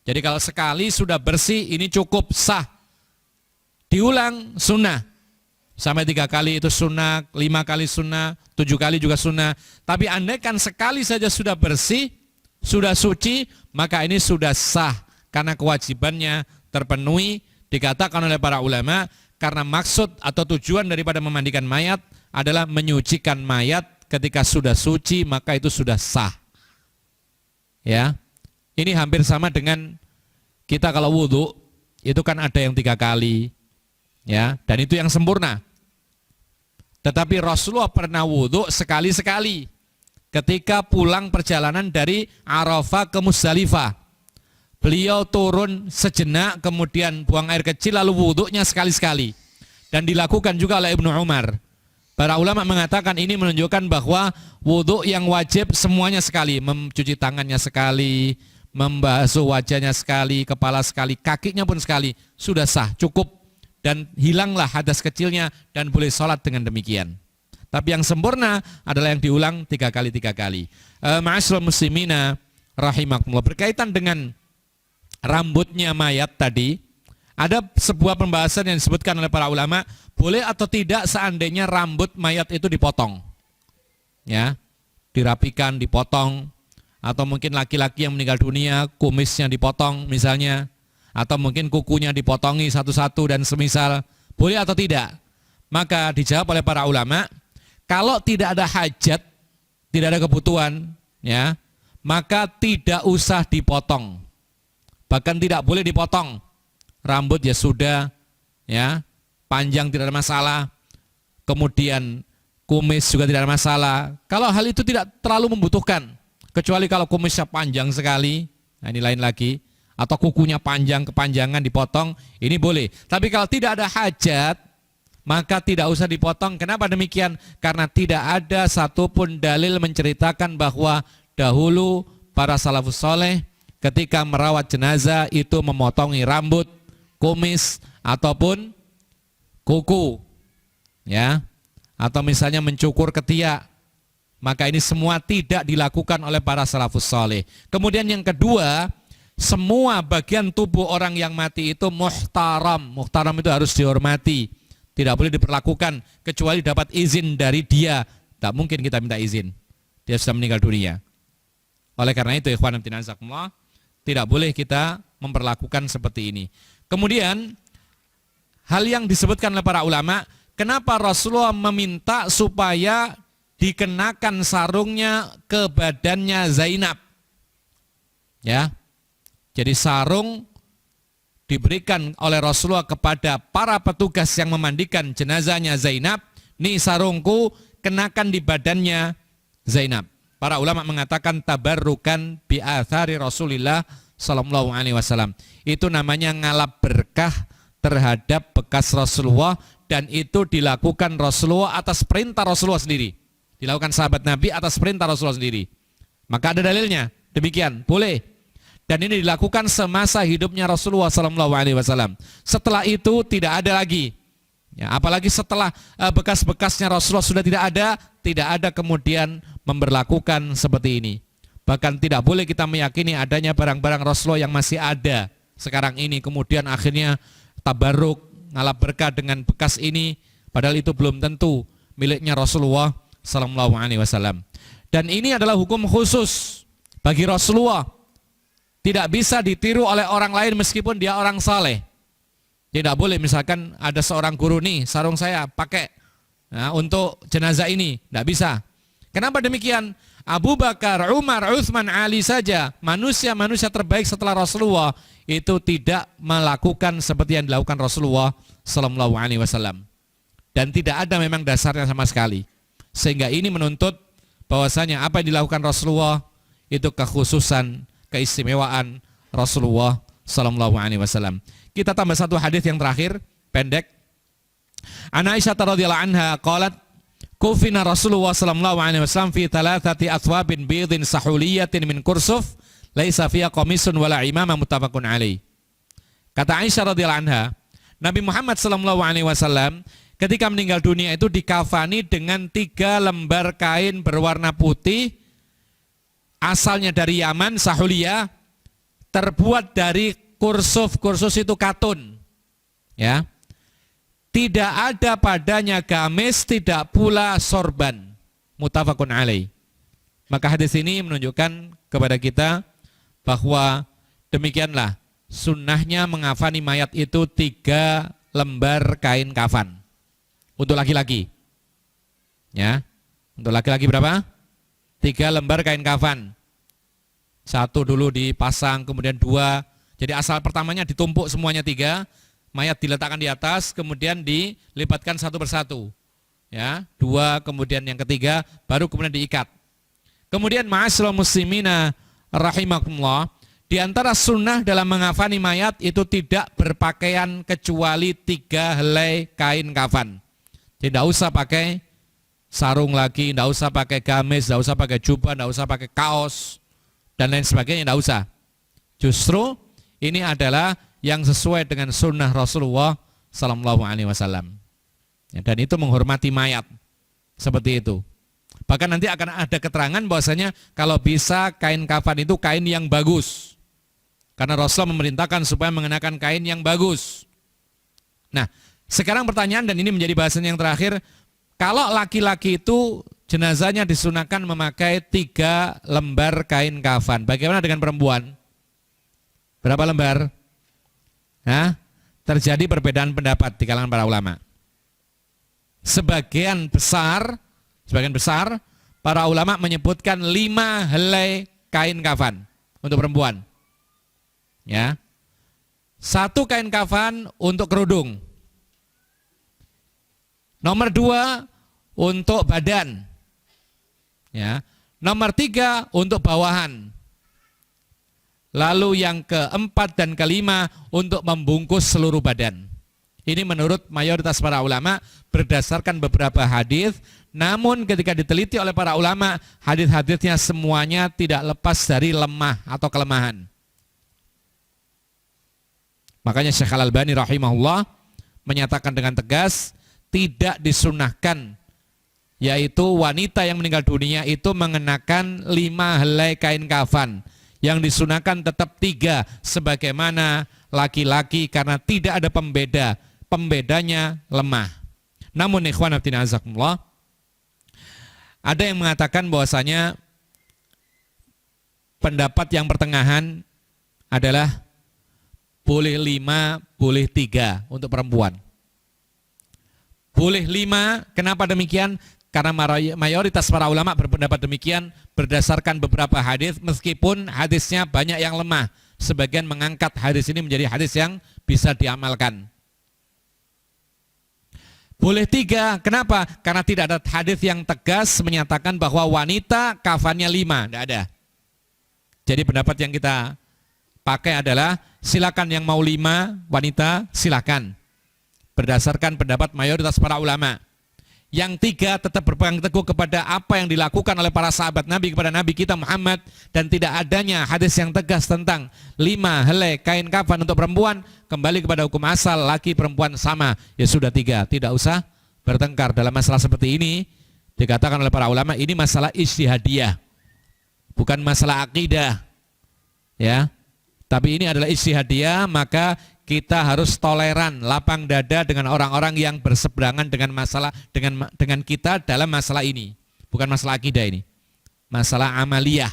Jadi kalau sekali sudah bersih ini cukup sah. Diulang sunnah. Sampai 3 kali itu sunnah, 5 kali sunnah, 7 kali juga sunnah. Tapi andaikan sekali saja sudah bersih, sudah suci, maka ini sudah sah. Karena kewajibannya terpenuhi, dikatakan oleh para ulama, karena maksud atau tujuan daripada memandikan mayat adalah menyucikan mayat. Ketika sudah suci, maka itu sudah sah. Ya, ini hampir sama dengan kita kalau wudhu, itu kan ada yang 3 kali. Ya, dan itu yang sempurna. Tetapi Rasulullah pernah wudhu sekali-sekali ketika pulang perjalanan dari Arafah ke Muzdalifah. Beliau turun sejenak, kemudian buang air kecil, lalu wudhunya sekali-sekali. Dan dilakukan juga oleh Ibnu Umar. Para ulama mengatakan ini menunjukkan bahwa wudhu yang wajib semuanya sekali. Mencuci tangannya sekali, membasuh wajahnya sekali, kepala sekali, kakinya pun sekali. Sudah sah, cukup. Dan hilanglah hadas kecilnya dan boleh sholat dengan demikian. Tapi yang sempurna adalah yang diulang 3 kali 3 kali. Ma'asyiral muslimina rahimakumullah. Berkaitan dengan rambutnya mayat tadi, ada sebuah pembahasan yang disebutkan oleh para ulama, boleh atau tidak seandainya rambut mayat itu dipotong. Ya, dirapikan, dipotong, atau mungkin laki-laki yang meninggal dunia kumisnya dipotong misalnya, atau mungkin kukunya dipotongi satu-satu dan semisal, boleh atau tidak? Maka dijawab oleh para ulama, kalau tidak ada hajat, tidak ada kebutuhan, ya, maka tidak usah dipotong. Bahkan tidak boleh dipotong. Rambut ya sudah, ya, panjang tidak ada masalah. Kemudian kumis juga tidak ada masalah. Kalau hal itu tidak terlalu membutuhkan, kecuali kalau kumisnya panjang sekali, nah ini lain lagi. Atau kukunya panjang, kepanjangan dipotong, ini boleh. Tapi kalau tidak ada hajat, maka tidak usah dipotong. Kenapa demikian? Karena tidak ada satupun dalil menceritakan bahwa dahulu para salafus soleh ketika merawat jenazah itu memotongi rambut, kumis, ataupun kuku, ya, atau misalnya mencukur ketiak. Maka ini semua tidak dilakukan oleh para salafus soleh. Kemudian yang kedua, semua bagian tubuh orang yang mati itu muhtaram. Muhtaram itu harus dihormati. Tidak boleh diperlakukan kecuali dapat izin dari dia. Tak mungkin kita minta izin. Dia sudah meninggal dunia. Oleh karena itu, ikhwan fillah jazakumullah, tidak boleh kita memperlakukan seperti ini. Kemudian hal yang disebutkan oleh para ulama, kenapa Rasulullah meminta supaya dikenakan sarungnya ke badannya Zainab? Ya. Jadi sarung diberikan oleh Rasulullah kepada para petugas yang memandikan jenazahnya Zainab. Nih sarungku, kenakan di badannya Zainab. Para ulama mengatakan tabarrukan bi athari Rasulillah sallallahu alaihi wasallam. Itu namanya ngalap berkah terhadap bekas Rasulullah, dan itu dilakukan Rasulullah atas perintah Rasulullah sendiri. Dilakukan sahabat Nabi atas perintah Rasulullah sendiri. Maka ada dalilnya. Demikian, boleh. Dan ini dilakukan semasa hidupnya Rasulullah SAW. Setelah itu tidak ada lagi. Ya, apalagi setelah bekas-bekasnya Rasulullah sudah tidak ada kemudian memberlakukan seperti ini. Bahkan tidak boleh kita meyakini adanya barang-barang Rasulullah yang masih ada sekarang ini. Kemudian akhirnya tabarruk, ngalap berkah dengan bekas ini. Padahal itu belum tentu miliknya Rasulullah SAW. Dan ini adalah hukum khusus bagi Rasulullah. Tidak bisa ditiru oleh orang lain meskipun dia orang saleh. Tidak boleh misalkan ada seorang guru nih, sarung saya pakai untuk jenazah ini. Tidak bisa. Kenapa demikian? Abu Bakar, Umar, Utsman, Ali saja, manusia-manusia terbaik setelah Rasulullah itu tidak melakukan seperti yang dilakukan Rasulullah sallallahu alaihi wasallam. Dan tidak ada memang dasarnya sama sekali. Sehingga ini menuntut bahwasanya apa yang dilakukan Rasulullah itu kekhususan, keistimewaan Rasulullah sallallahu alaihi wasallam. Kita tambah satu hadis yang terakhir, pendek. An Aisyah radhiyallahu anha qalat kufina Rasulullah sallallahu alaihi wasallam fi thalathati athwabin bidin sahuliyatin min kursuf laisa fiha qamisun wala imamah muttafaqun alaih. Kata Aisyah radhiyallahu anha, Nabi Muhammad sallallahu alaihi wasallam ketika meninggal dunia itu dikafani dengan 3 lembar kain berwarna putih asalnya dari Yaman, sahuliyah, terbuat dari kursuf. Kursus itu katun. Ya. Tidak ada padanya gamis, tidak pula sorban. Muttafaqun alaih. Maka hadis ini menunjukkan kepada kita bahwa demikianlah sunnahnya mengafani mayat itu 3 lembar kain kafan. Untuk laki-laki. Ya. Untuk laki-laki berapa? 3 lembar kain kafan. 1 dulu dipasang, kemudian 2. Jadi asal pertamanya ditumpuk semuanya 3. Mayat diletakkan di atas, kemudian dilipatkan satu persatu. Ya, 2, kemudian yang ketiga, baru kemudian diikat. Kemudian ma'asyiral muslimina rahimakumullah, di antara sunnah dalam mengafani mayat itu tidak berpakaian kecuali 3 helai kain kafan. Tidak usah pakai sarung lagi, tidak usah pakai gamis, tidak usah pakai jubah, tidak usah pakai kaos, dan lain sebagainya, tidak usah. Justru ini adalah yang sesuai dengan sunnah Rasulullah sallallahu alaihi wasallam. Ya, dan itu menghormati mayat. Seperti itu. Bahkan nanti akan ada keterangan bahwasanya kalau bisa kain kafan itu kain yang bagus. Karena Rasulullah memerintahkan supaya mengenakan kain yang bagus. Nah, sekarang pertanyaan, dan ini menjadi bahasan yang terakhir, kalau laki-laki itu jenazahnya disunahkan memakai 3 lembar kain kafan, bagaimana dengan perempuan? Berapa lembar? Nah, terjadi perbedaan pendapat di kalangan para ulama. Sebagian besar para ulama menyebutkan 5 helai kain kafan untuk perempuan. Ya. 1 kain kafan untuk kerudung. Nomor 2 untuk badan. Ya. Nomor 3 untuk bawahan. Lalu yang keempat dan kelima untuk membungkus seluruh badan. Ini menurut mayoritas para ulama berdasarkan beberapa hadis. Namun ketika diteliti oleh para ulama, hadis-hadisnya semuanya tidak lepas dari lemah atau kelemahan. Makanya Syekh Al-Albani rahimahullah menyatakan dengan tegas tidak disunahkan, yaitu wanita yang meninggal dunia itu mengenakan 5 helai kain kafan. Yang disunahkan tetap 3 sebagaimana laki-laki karena tidak ada pembeda. Pembedanya lemah. Namun ikhwan fillah azakumullah, ada yang mengatakan bahwasanya pendapat yang pertengahan adalah boleh 5, boleh 3 untuk perempuan. Boleh 5, kenapa demikian? Karena mayoritas para ulama berpendapat demikian berdasarkan beberapa hadis, meskipun hadisnya banyak yang lemah. Sebagian mengangkat hadis ini menjadi hadis yang bisa diamalkan. Boleh 3, kenapa? Karena tidak ada hadis yang tegas menyatakan bahwa wanita kafannya 5, tidak ada. Jadi pendapat yang kita pakai adalah silakan yang mau 5 wanita silakan. Berdasarkan pendapat mayoritas para ulama. Yang 3 tetap berpegang teguh kepada apa yang dilakukan oleh para sahabat Nabi kepada Nabi kita Muhammad, dan tidak adanya hadis yang tegas tentang 5 helai kain kafan untuk perempuan. Kembali kepada hukum asal, laki perempuan sama, ya sudah 3, tidak usah bertengkar dalam masalah seperti ini. Dikatakan oleh para ulama ini masalah ijtihadiyah, bukan masalah akidah, ya. Tapi ini adalah ijtihadiyah, maka kita harus toleran, lapang dada dengan orang-orang yang berseberangan dengan masalah dengan kita dalam masalah ini. Bukan masalah akidah ini. Masalah amaliyah.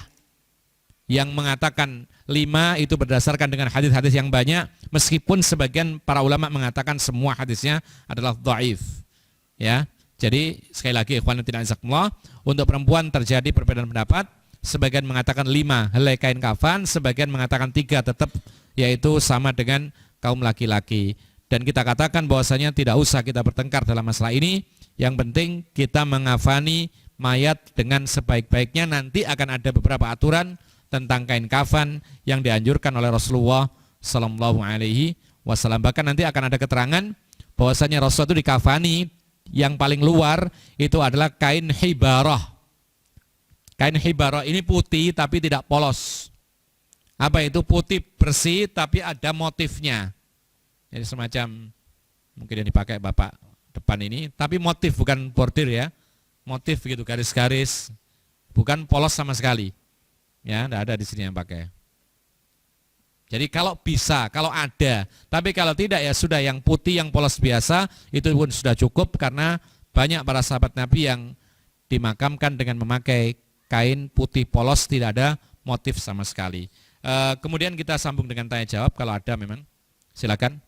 Yang mengatakan 5 itu berdasarkan dengan hadis-hadis yang banyak, meskipun sebagian para ulama mengatakan semua hadisnya adalah dhaif. Ya. Jadi sekali lagi ikhwan fillah azakumullah, untuk perempuan terjadi perbedaan pendapat. Sebagian mengatakan 5 helai kain kafan, sebagian mengatakan 3 tetap, yaitu sama dengan kaum laki-laki. Dan kita katakan bahwasanya tidak usah kita bertengkar dalam masalah ini. Yang penting kita mengafani mayat dengan sebaik-baiknya. Nanti akan ada beberapa aturan tentang kain kafan yang dianjurkan oleh Rasulullah Sallallahu Alaihi Wasallam. Bahkan nanti akan ada keterangan bahwasanya Rasulullah itu dikafani yang paling luar itu adalah kain hibarah. Kain hibarah ini putih tapi tidak polos. Apa itu? Putih bersih tapi ada motifnya. Jadi semacam mungkin yang dipakai bapak depan ini, tapi motif, bukan bordir ya. Motif gitu, garis-garis, bukan polos sama sekali. Ya, tidak ada di sini yang pakai. Jadi kalau bisa, kalau ada, tapi kalau tidak ya sudah, yang putih, yang polos biasa itu pun sudah cukup, karena banyak para sahabat Nabi yang dimakamkan dengan memakai kain putih polos, tidak ada motif sama sekali. Kemudian kita sambung dengan tanya jawab kalau ada memang. Silakan.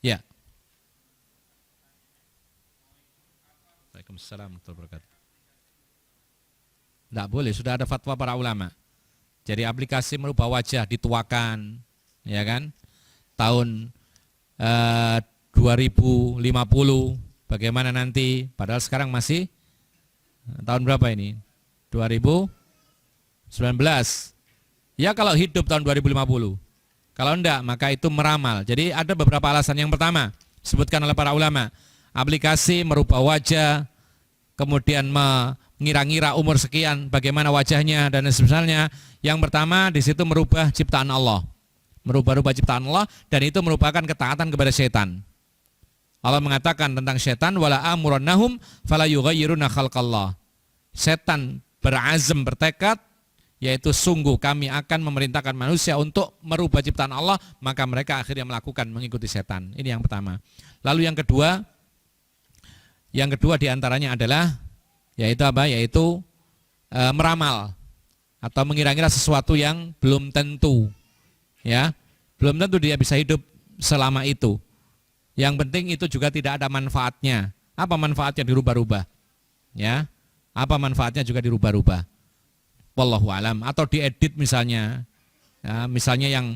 Ya. Waalaikumsalam warahmatullahi wabarakatuh. Tidak boleh, sudah ada fatwa para ulama. Jadi aplikasi merubah wajah dituakan, ya kan? Tahun 2050 bagaimana nanti? Padahal sekarang masih tahun berapa ini? 2019. Ya kalau hidup tahun 2050. Kalau enggak, maka itu meramal. Jadi ada beberapa alasan. Yang pertama, disebutkan oleh para ulama, aplikasi merubah wajah, kemudian mengira-ngira umur sekian, bagaimana wajahnya dan sebagainya. Yang pertama, di situ merubah ciptaan Allah. Merubah-rubah ciptaan Allah, dan itu merupakan ketaatan kepada setan. Allah mengatakan tentang setan, wala amurannahum fala yughayyiruna khalqallah. Setan berazam, bertekad, yaitu sungguh kami akan memerintahkan manusia untuk merubah ciptaan Allah, maka mereka akhirnya melakukan, mengikuti setan. Ini yang pertama. Lalu yang kedua diantaranya adalah yaitu apa? Yaitu meramal atau mengira-ngira sesuatu yang belum tentu. Ya, belum tentu dia bisa hidup selama itu. Yang penting itu juga tidak ada manfaatnya. Apa manfaatnya dirubah-rubah? Ya, apa manfaatnya juga dirubah-rubah? Wallahu alam. Atau diedit misalnya, ya, misalnya yang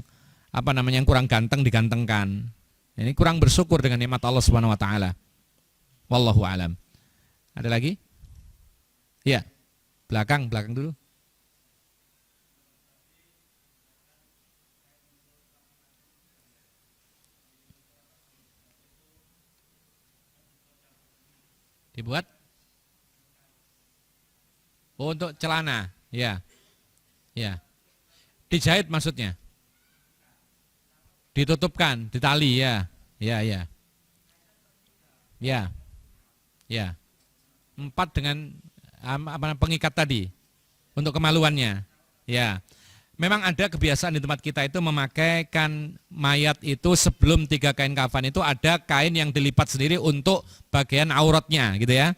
yang kurang ganteng digantengkan. Ini kurang bersyukur dengan nikmat Allah Subhanahu Wa Taala. Wallahu alam. Ada lagi? Ya, belakang dulu. Dibuat untuk celana, ya. Ya. Dijahit maksudnya. Ditutupkan, ditali, ya. Ya, ya. Ya. Ya. 4 dengan pengikat tadi untuk kemaluannya. Ya. Memang ada kebiasaan di tempat kita itu memakaikan mayat itu sebelum 3 kain kafan itu ada kain yang dilipat sendiri untuk bagian auratnya, gitu ya.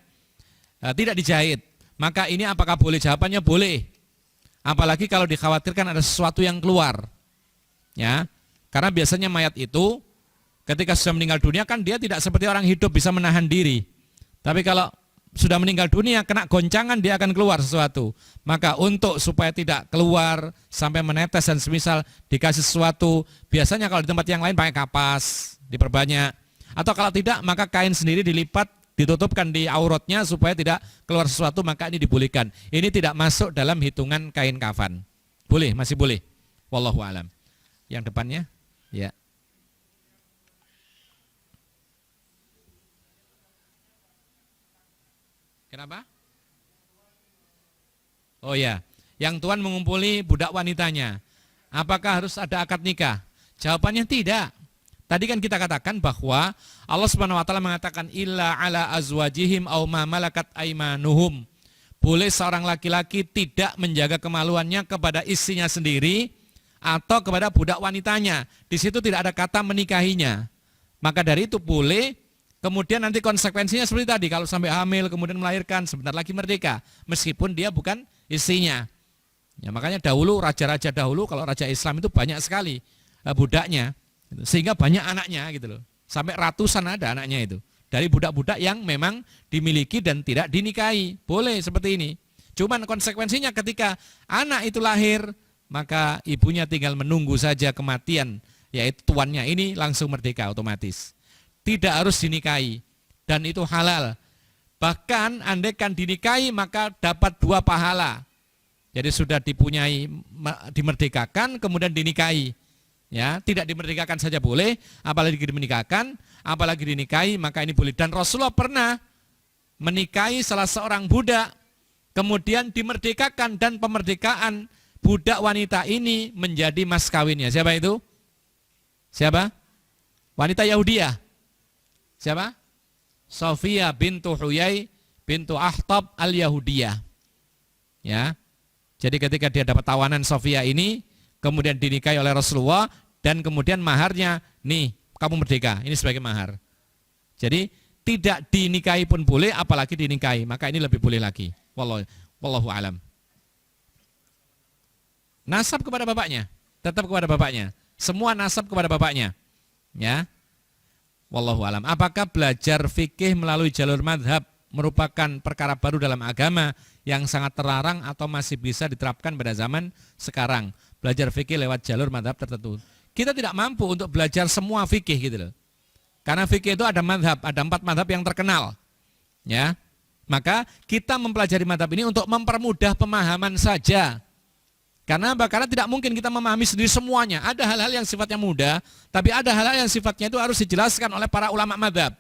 Tidak dijahit. Maka ini apakah boleh? Jawabannya boleh. Apalagi kalau dikhawatirkan ada sesuatu yang keluar. Ya. Karena biasanya mayat itu ketika sudah meninggal dunia kan dia tidak seperti orang hidup bisa menahan diri. Tapi kalau sudah meninggal dunia, kena goncangan dia akan keluar sesuatu. Maka untuk supaya tidak keluar sampai menetes dan semisal dikasih sesuatu, biasanya kalau di tempat yang lain pakai kapas, diperbanyak. Atau kalau tidak, maka kain sendiri dilipat, ditutupkan di auratnya supaya tidak keluar sesuatu, maka ini dibolehkan. Ini tidak masuk dalam hitungan kain kafan. Boleh, masih boleh. Wallahu alam. Yang depannya, ya. Kenapa? Oh ya, yang tuan mengumpuli budak wanitanya. Apakah harus ada akad nikah? Jawabannya tidak. Tadi kan kita katakan bahwa Allah Subhanahu wa taala mengatakan illa ala azwajihim aw ma malakat aimanuhum. Boleh seorang laki-laki tidak menjaga kemaluannya kepada istrinya sendiri atau kepada budak wanitanya. Di situ tidak ada kata menikahinya. Maka dari itu boleh. Kemudian nanti konsekuensinya seperti tadi, kalau sampai hamil kemudian melahirkan, sebentar lagi merdeka, meskipun dia bukan istrinya. Ya, makanya dahulu raja-raja dahulu, kalau raja Islam itu banyak sekali budaknya, sehingga banyak anaknya gitu loh, sampai ratusan ada anaknya itu dari budak-budak yang memang dimiliki dan tidak dinikahi. Boleh seperti ini. Cuman konsekuensinya ketika anak itu lahir, maka ibunya tinggal menunggu saja kematian, yaitu tuannya ini langsung merdeka otomatis. Tidak harus dinikahi, dan itu halal. Bahkan andaikan dinikahi maka dapat 2 pahala. Jadi sudah dipunyai, dimerdekakan, kemudian dinikahi. Ya, tidak dimerdekakan saja boleh, apalagi dinikahkan, apalagi dinikahi, maka ini boleh. Dan Rasulullah pernah menikahi salah seorang budak, kemudian dimerdekakan, dan pemerdekaan budak wanita ini menjadi mas kawinnya. Siapa itu? Siapa? Wanita Yahudiyah. Siapa? Sofia bintu Huyai bintu Akhtab al-Yahudiyah. Ya. Jadi ketika dia dapat tawanan Sofia ini, kemudian dinikahi oleh Rasulullah, dan kemudian maharnya, nih kamu merdeka, ini sebagai mahar. Jadi tidak dinikahi pun boleh, apalagi dinikahi, maka ini lebih boleh lagi. Wallahu alam. Nasab kepada bapaknya, tetap kepada bapaknya. Semua nasab kepada bapaknya. Ya. Wallahu alam. Apakah belajar fikih melalui jalur madhab merupakan perkara baru dalam agama yang sangat terlarang atau masih bisa diterapkan pada zaman sekarang? Belajar fikih lewat jalur madhab tertentu. Kita tidak mampu untuk belajar semua fikih gitu loh. Karena fikih itu ada madhab, ada 4 madhab yang terkenal. Ya, maka kita mempelajari madhab ini untuk mempermudah pemahaman saja. Karena apa? Karena tidak mungkin kita memahami sendiri semuanya. Ada hal-hal yang sifatnya mudah, tapi ada hal-hal yang sifatnya itu harus dijelaskan oleh para ulama madhab.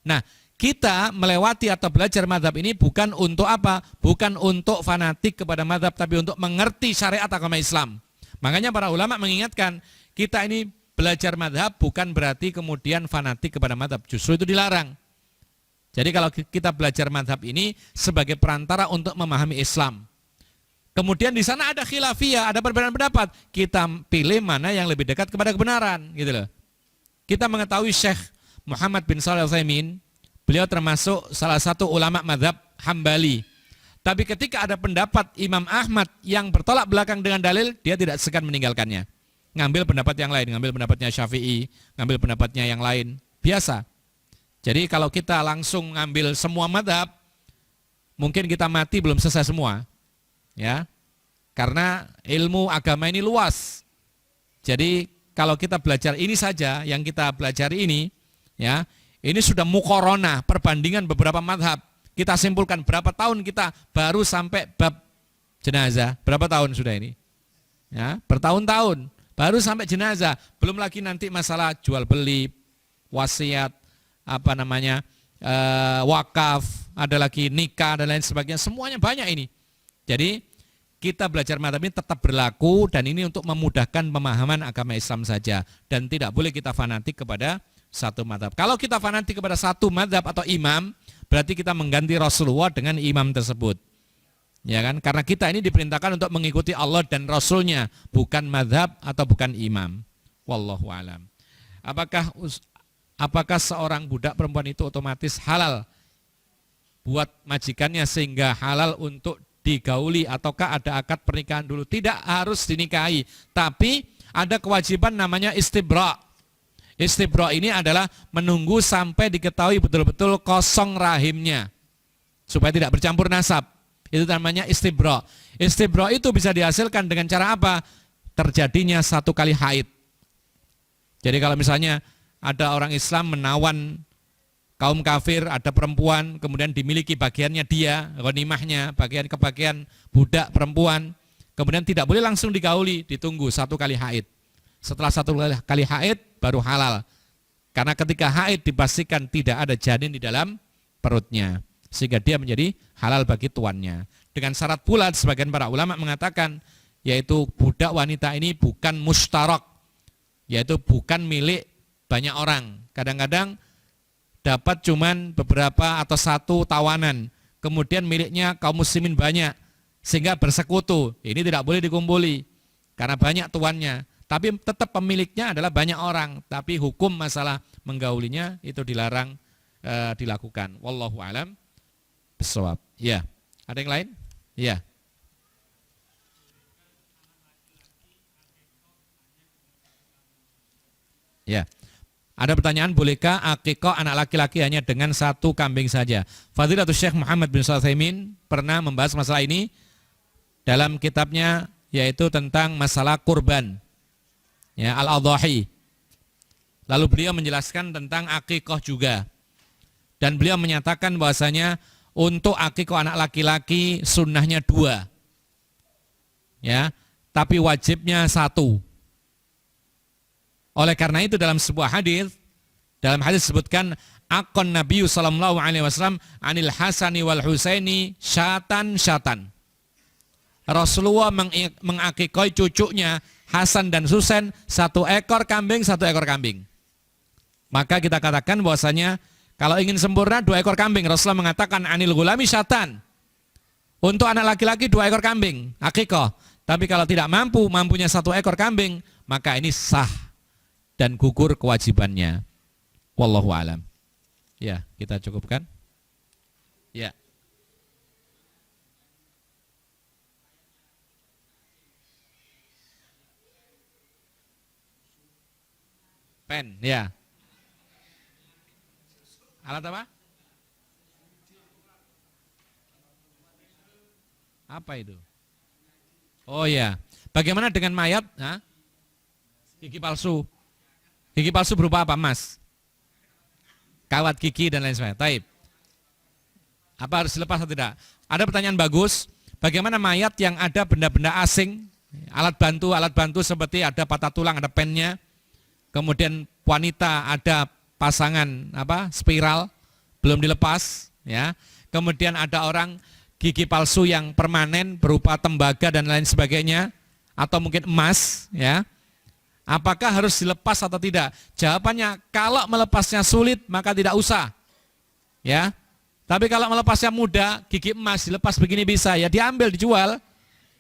Nah, kita melewati atau belajar madhab ini bukan untuk apa? Bukan untuk fanatik kepada madhab, tapi untuk mengerti syariat agama Islam. Makanya para ulama mengingatkan, kita ini belajar madhab bukan berarti kemudian fanatik kepada madhab. Justru itu dilarang. Jadi kalau kita belajar madhab ini sebagai perantara untuk memahami Islam. Kemudian di sana ada khilafiyah, ada perbedaan pendapat. Kita pilih mana yang lebih dekat kepada kebenaran, gitu loh. Kita mengetahui Syekh Muhammad bin Shalih Al-Utsaimin, beliau termasuk salah satu ulama mazhab Hambali. Tapi ketika ada pendapat Imam Ahmad yang bertolak belakang dengan dalil, dia tidak segan meninggalkannya. Ngambil pendapat yang lain, ngambil pendapatnya Syafi'i, ngambil pendapatnya yang lain. Biasa. Jadi kalau kita langsung ngambil semua mazhab, mungkin kita mati belum selesai semua. Ya, karena ilmu agama ini luas. Jadi kalau kita belajar ini saja, yang kita pelajari ini, ya, ini sudah muqaronah, perbandingan beberapa madhab. Kita simpulkan berapa tahun kita baru sampai bab jenazah. Berapa tahun sudah ini? Ya, bertahun-tahun baru sampai jenazah. Belum lagi nanti masalah jual beli, wasiat, wakaf, ada lagi nikah dan lain sebagainya. Semuanya banyak ini. Jadi kita belajar madhab ini tetap berlaku, dan ini untuk memudahkan pemahaman agama Islam saja, dan tidak boleh kita fanatik kepada satu madhab. Kalau kita fanatik kepada satu madhab atau imam, berarti kita mengganti Rasulullah dengan imam tersebut. Ya kan? Karena kita ini diperintahkan untuk mengikuti Allah dan Rasulnya, bukan madhab atau bukan imam. Wallahu alam. Apakah seorang budak perempuan itu otomatis halal buat majikannya sehingga halal untuk digauli, ataukah ada akad pernikahan dulu? Tidak harus dinikahi, tapi ada kewajiban namanya istibra. Istibra ini adalah menunggu sampai diketahui betul-betul kosong rahimnya, supaya tidak bercampur nasab. Itu namanya istibra. Istibra itu bisa dihasilkan dengan cara apa? Terjadinya 1 kali haid. Jadi kalau misalnya ada orang Islam menawan kaum kafir, ada perempuan, kemudian dimiliki bagiannya dia, ghanimahnya, bagian budak perempuan, kemudian tidak boleh langsung digauli, ditunggu 1 kali haid. Setelah 1 kali haid, baru halal. Karena ketika haid dipastikan tidak ada janin di dalam perutnya, sehingga dia menjadi halal bagi tuannya. Dengan syarat pula, sebagian para ulama mengatakan, yaitu budak wanita ini bukan mustarak, yaitu bukan milik banyak orang. Kadang-kadang dapat cuman beberapa atau 1 tawanan, kemudian miliknya kaum muslimin banyak, sehingga bersekutu. Ini tidak boleh dikumpuli karena banyak tuannya, tapi tetap pemiliknya adalah banyak orang, tapi hukum masalah menggaulinya itu dilarang dilakukan. Wallahu alam bissawab. Ya, ada yang lain? Ya. Ya. Ada pertanyaan, bolehkah akikah anak laki-laki hanya dengan satu kambing saja? Fadilatul Syekh Muhammad bin Shalih Al-Utsaimin pernah membahas masalah ini dalam kitabnya, yaitu tentang masalah kurban, ya, al-adhahi. Lalu beliau menjelaskan tentang akikah juga. Dan beliau menyatakan bahwasanya untuk akikah anak laki-laki sunnahnya 2. Ya, tapi wajibnya 1. Oleh karena itu dalam sebuah hadis, dalam hadis disebutkan akon Nabi sallallahu alaihi wasallam anil Hasani wal Husaini syatan. Rasulullah mengakikoi cucunya Hasan dan Husain 1 ekor kambing, 1 ekor kambing. Maka kita katakan bahwasanya kalau ingin sempurna 2 ekor kambing. Rasulullah mengatakan anil gulami syatan. Untuk anak laki-laki 2 ekor kambing, akikah. Tapi kalau tidak mampunya 1 ekor kambing, maka ini sah dan gugur kewajibannya. Wallahu alam. Ya, kita cukupkan. Ya. Pen, ya. Alat apa? Apa itu? Oh ya. Bagaimana dengan mayat? Hah? Gigi palsu. Gigi palsu berupa apa, Mas? Kawat gigi dan lain sebagainya. Taib. Apa harus dilepas atau tidak? Ada pertanyaan bagus. Bagaimana mayat yang ada benda-benda asing, alat bantu seperti ada patah tulang, ada pennya. Kemudian wanita ada pasangan spiral belum dilepas, ya. Kemudian ada orang gigi palsu yang permanen berupa tembaga dan lain sebagainya, atau mungkin emas, ya. Apakah harus dilepas atau tidak? Jawabannya, kalau melepasnya sulit maka tidak usah. Ya. Tapi kalau melepasnya mudah, gigi emas dilepas begini bisa, ya diambil, dijual.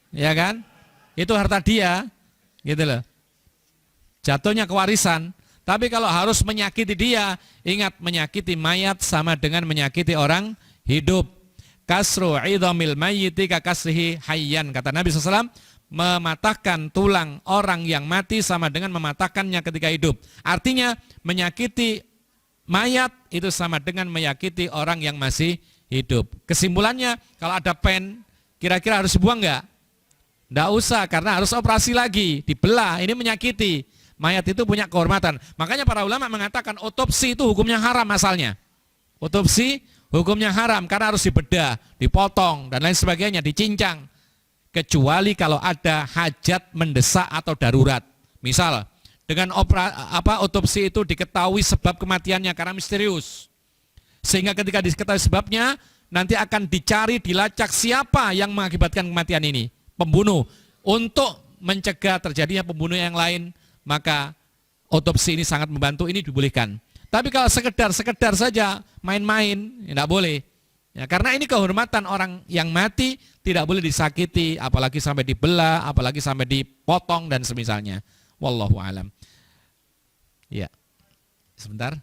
Ya kan? Itu harta dia. Gitu loh. Jatuhnya ke warisan. Tapi kalau harus menyakiti dia, ingat, menyakiti mayat sama dengan menyakiti orang hidup. Kasru idhamil mayyiti ka kasrihi hayyan, kata Nabi SAW. Mematahkan tulang orang yang mati sama dengan mematahkannya ketika hidup. Artinya menyakiti mayat itu sama dengan menyakiti orang yang masih hidup. Kesimpulannya, kalau ada pen, kira-kira harus dibuang enggak? Enggak usah, karena harus operasi lagi, dibelah, ini menyakiti. Mayat itu punya kehormatan. Makanya para ulama mengatakan otopsi itu hukumnya haram asalnya. Otopsi hukumnya haram karena harus dibedah, dipotong dan lain sebagainya, dicincang. Kecuali kalau ada hajat mendesak atau darurat. Misal, dengan otopsi itu diketahui sebab kematiannya karena misterius. Sehingga ketika diketahui sebabnya, nanti akan dicari, dilacak siapa yang mengakibatkan kematian ini. Pembunuh. Untuk mencegah terjadinya pembunuh yang lain, maka otopsi ini sangat membantu, ini dibolehkan. Tapi kalau sekedar saja main-main, ya tidak boleh. Ya, karena ini kehormatan orang yang mati tidak boleh disakiti, apalagi sampai dibelah, apalagi sampai dipotong dan semisalnya. Wallahu alam. Ya. Sebentar.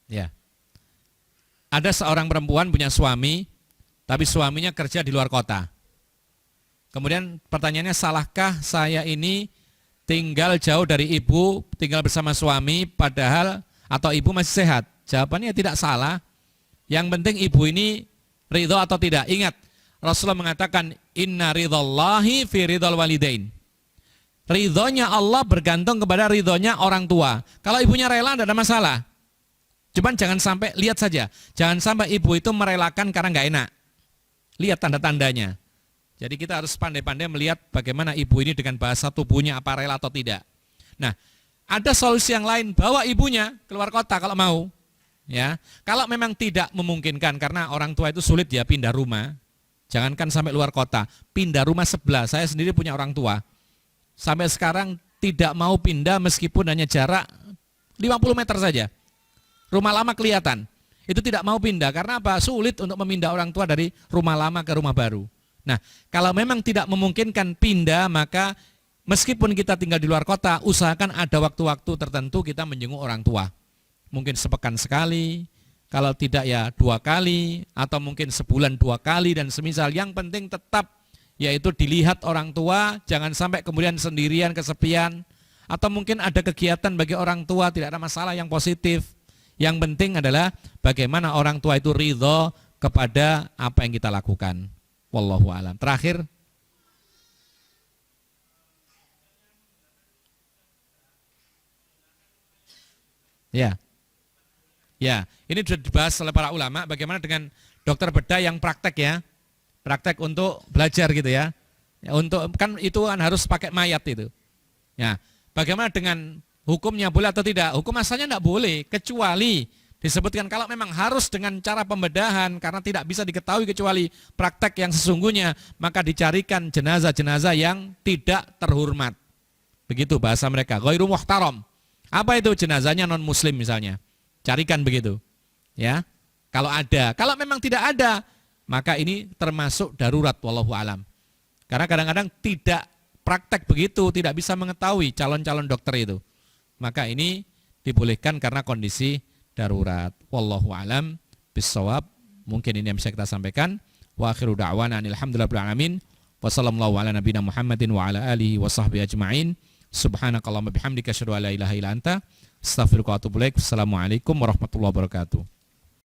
Ya. Ada seorang perempuan punya suami, tapi suaminya kerja di luar kota. Kemudian pertanyaannya, salahkah saya ini tinggal jauh dari ibu, tinggal bersama suami, padahal atau ibu masih sehat? Jawabannya tidak salah. Yang penting ibu ini ridho atau tidak. Ingat, Rasulullah mengatakan, inna ridhallahi fi ridhal walidain. Ridhonya Allah bergantung kepada ridhonya orang tua. Kalau ibunya rela tidak ada masalah. Cuman jangan sampai, lihat saja, jangan sampai ibu itu merelakan karena nggak enak. Lihat tanda-tandanya. Jadi kita harus pandai-pandai melihat bagaimana ibu ini dengan bahasa tubuhnya, apa rela atau tidak. Nah, ada solusi yang lain, bawa ibunya keluar kota kalau mau. Ya, kalau memang tidak memungkinkan karena orang tua itu sulit ya pindah rumah, jangankan sampai luar kota, pindah rumah sebelah. Saya sendiri punya orang tua, sampai sekarang tidak mau pindah meskipun hanya jarak 50 meter saja. Rumah lama kelihatan, itu tidak mau pindah, karena apa? Sulit untuk memindah orang tua dari rumah lama ke rumah baru. Nah, kalau memang tidak memungkinkan pindah, maka meskipun kita tinggal di luar kota, usahakan ada waktu-waktu tertentu kita menjenguk orang tua. Mungkin sepekan sekali, kalau tidak ya 2 kali, atau mungkin sebulan 2 kali dan semisal. Yang penting tetap yaitu dilihat orang tua, jangan sampai kemudian sendirian, kesepian, atau mungkin ada kegiatan bagi orang tua, tidak ada masalah, yang positif. Yang penting adalah bagaimana orang tua itu ridho kepada apa yang kita lakukan. Wallahu a'lam. Terakhir, ya, ini sudah dibahas oleh para ulama. Bagaimana dengan dokter bedah yang praktek ya, praktek untuk belajar gitu ya. Untuk kan itu kan harus pakai mayat itu. Ya, bagaimana dengan hukumnya, boleh atau tidak? Hukum asalnya tidak boleh, kecuali disebutkan kalau memang harus dengan cara pembedahan karena tidak bisa diketahui kecuali praktek yang sesungguhnya, maka dicarikan jenazah-jenazah yang tidak terhormat. Begitu bahasa mereka, ghairu muhtaram. Apa itu? Jenazahnya non muslim misalnya. Carikan begitu. Ya. Kalau ada, kalau memang tidak ada, maka ini termasuk darurat, wallahu alam. Karena kadang-kadang tidak praktek begitu, tidak bisa mengetahui calon-calon dokter itu. Maka ini dibolehkan karena kondisi darurat. Wallahu alam bissawab. Mungkin ini yang bisa kita sampaikan. Wa akhiru da'wana alhamdulillahirabbil alamin. Wa sallallahu ala nabiyina Muhammadin wa ala alihi wa sahbihi ajma'in. Subhanakallahumma bihamdika asyhadu an la ilaha illa anta astaghfiruka wa atubu ilaik. Assalamualaikum warahmatullahi wabarakatuh.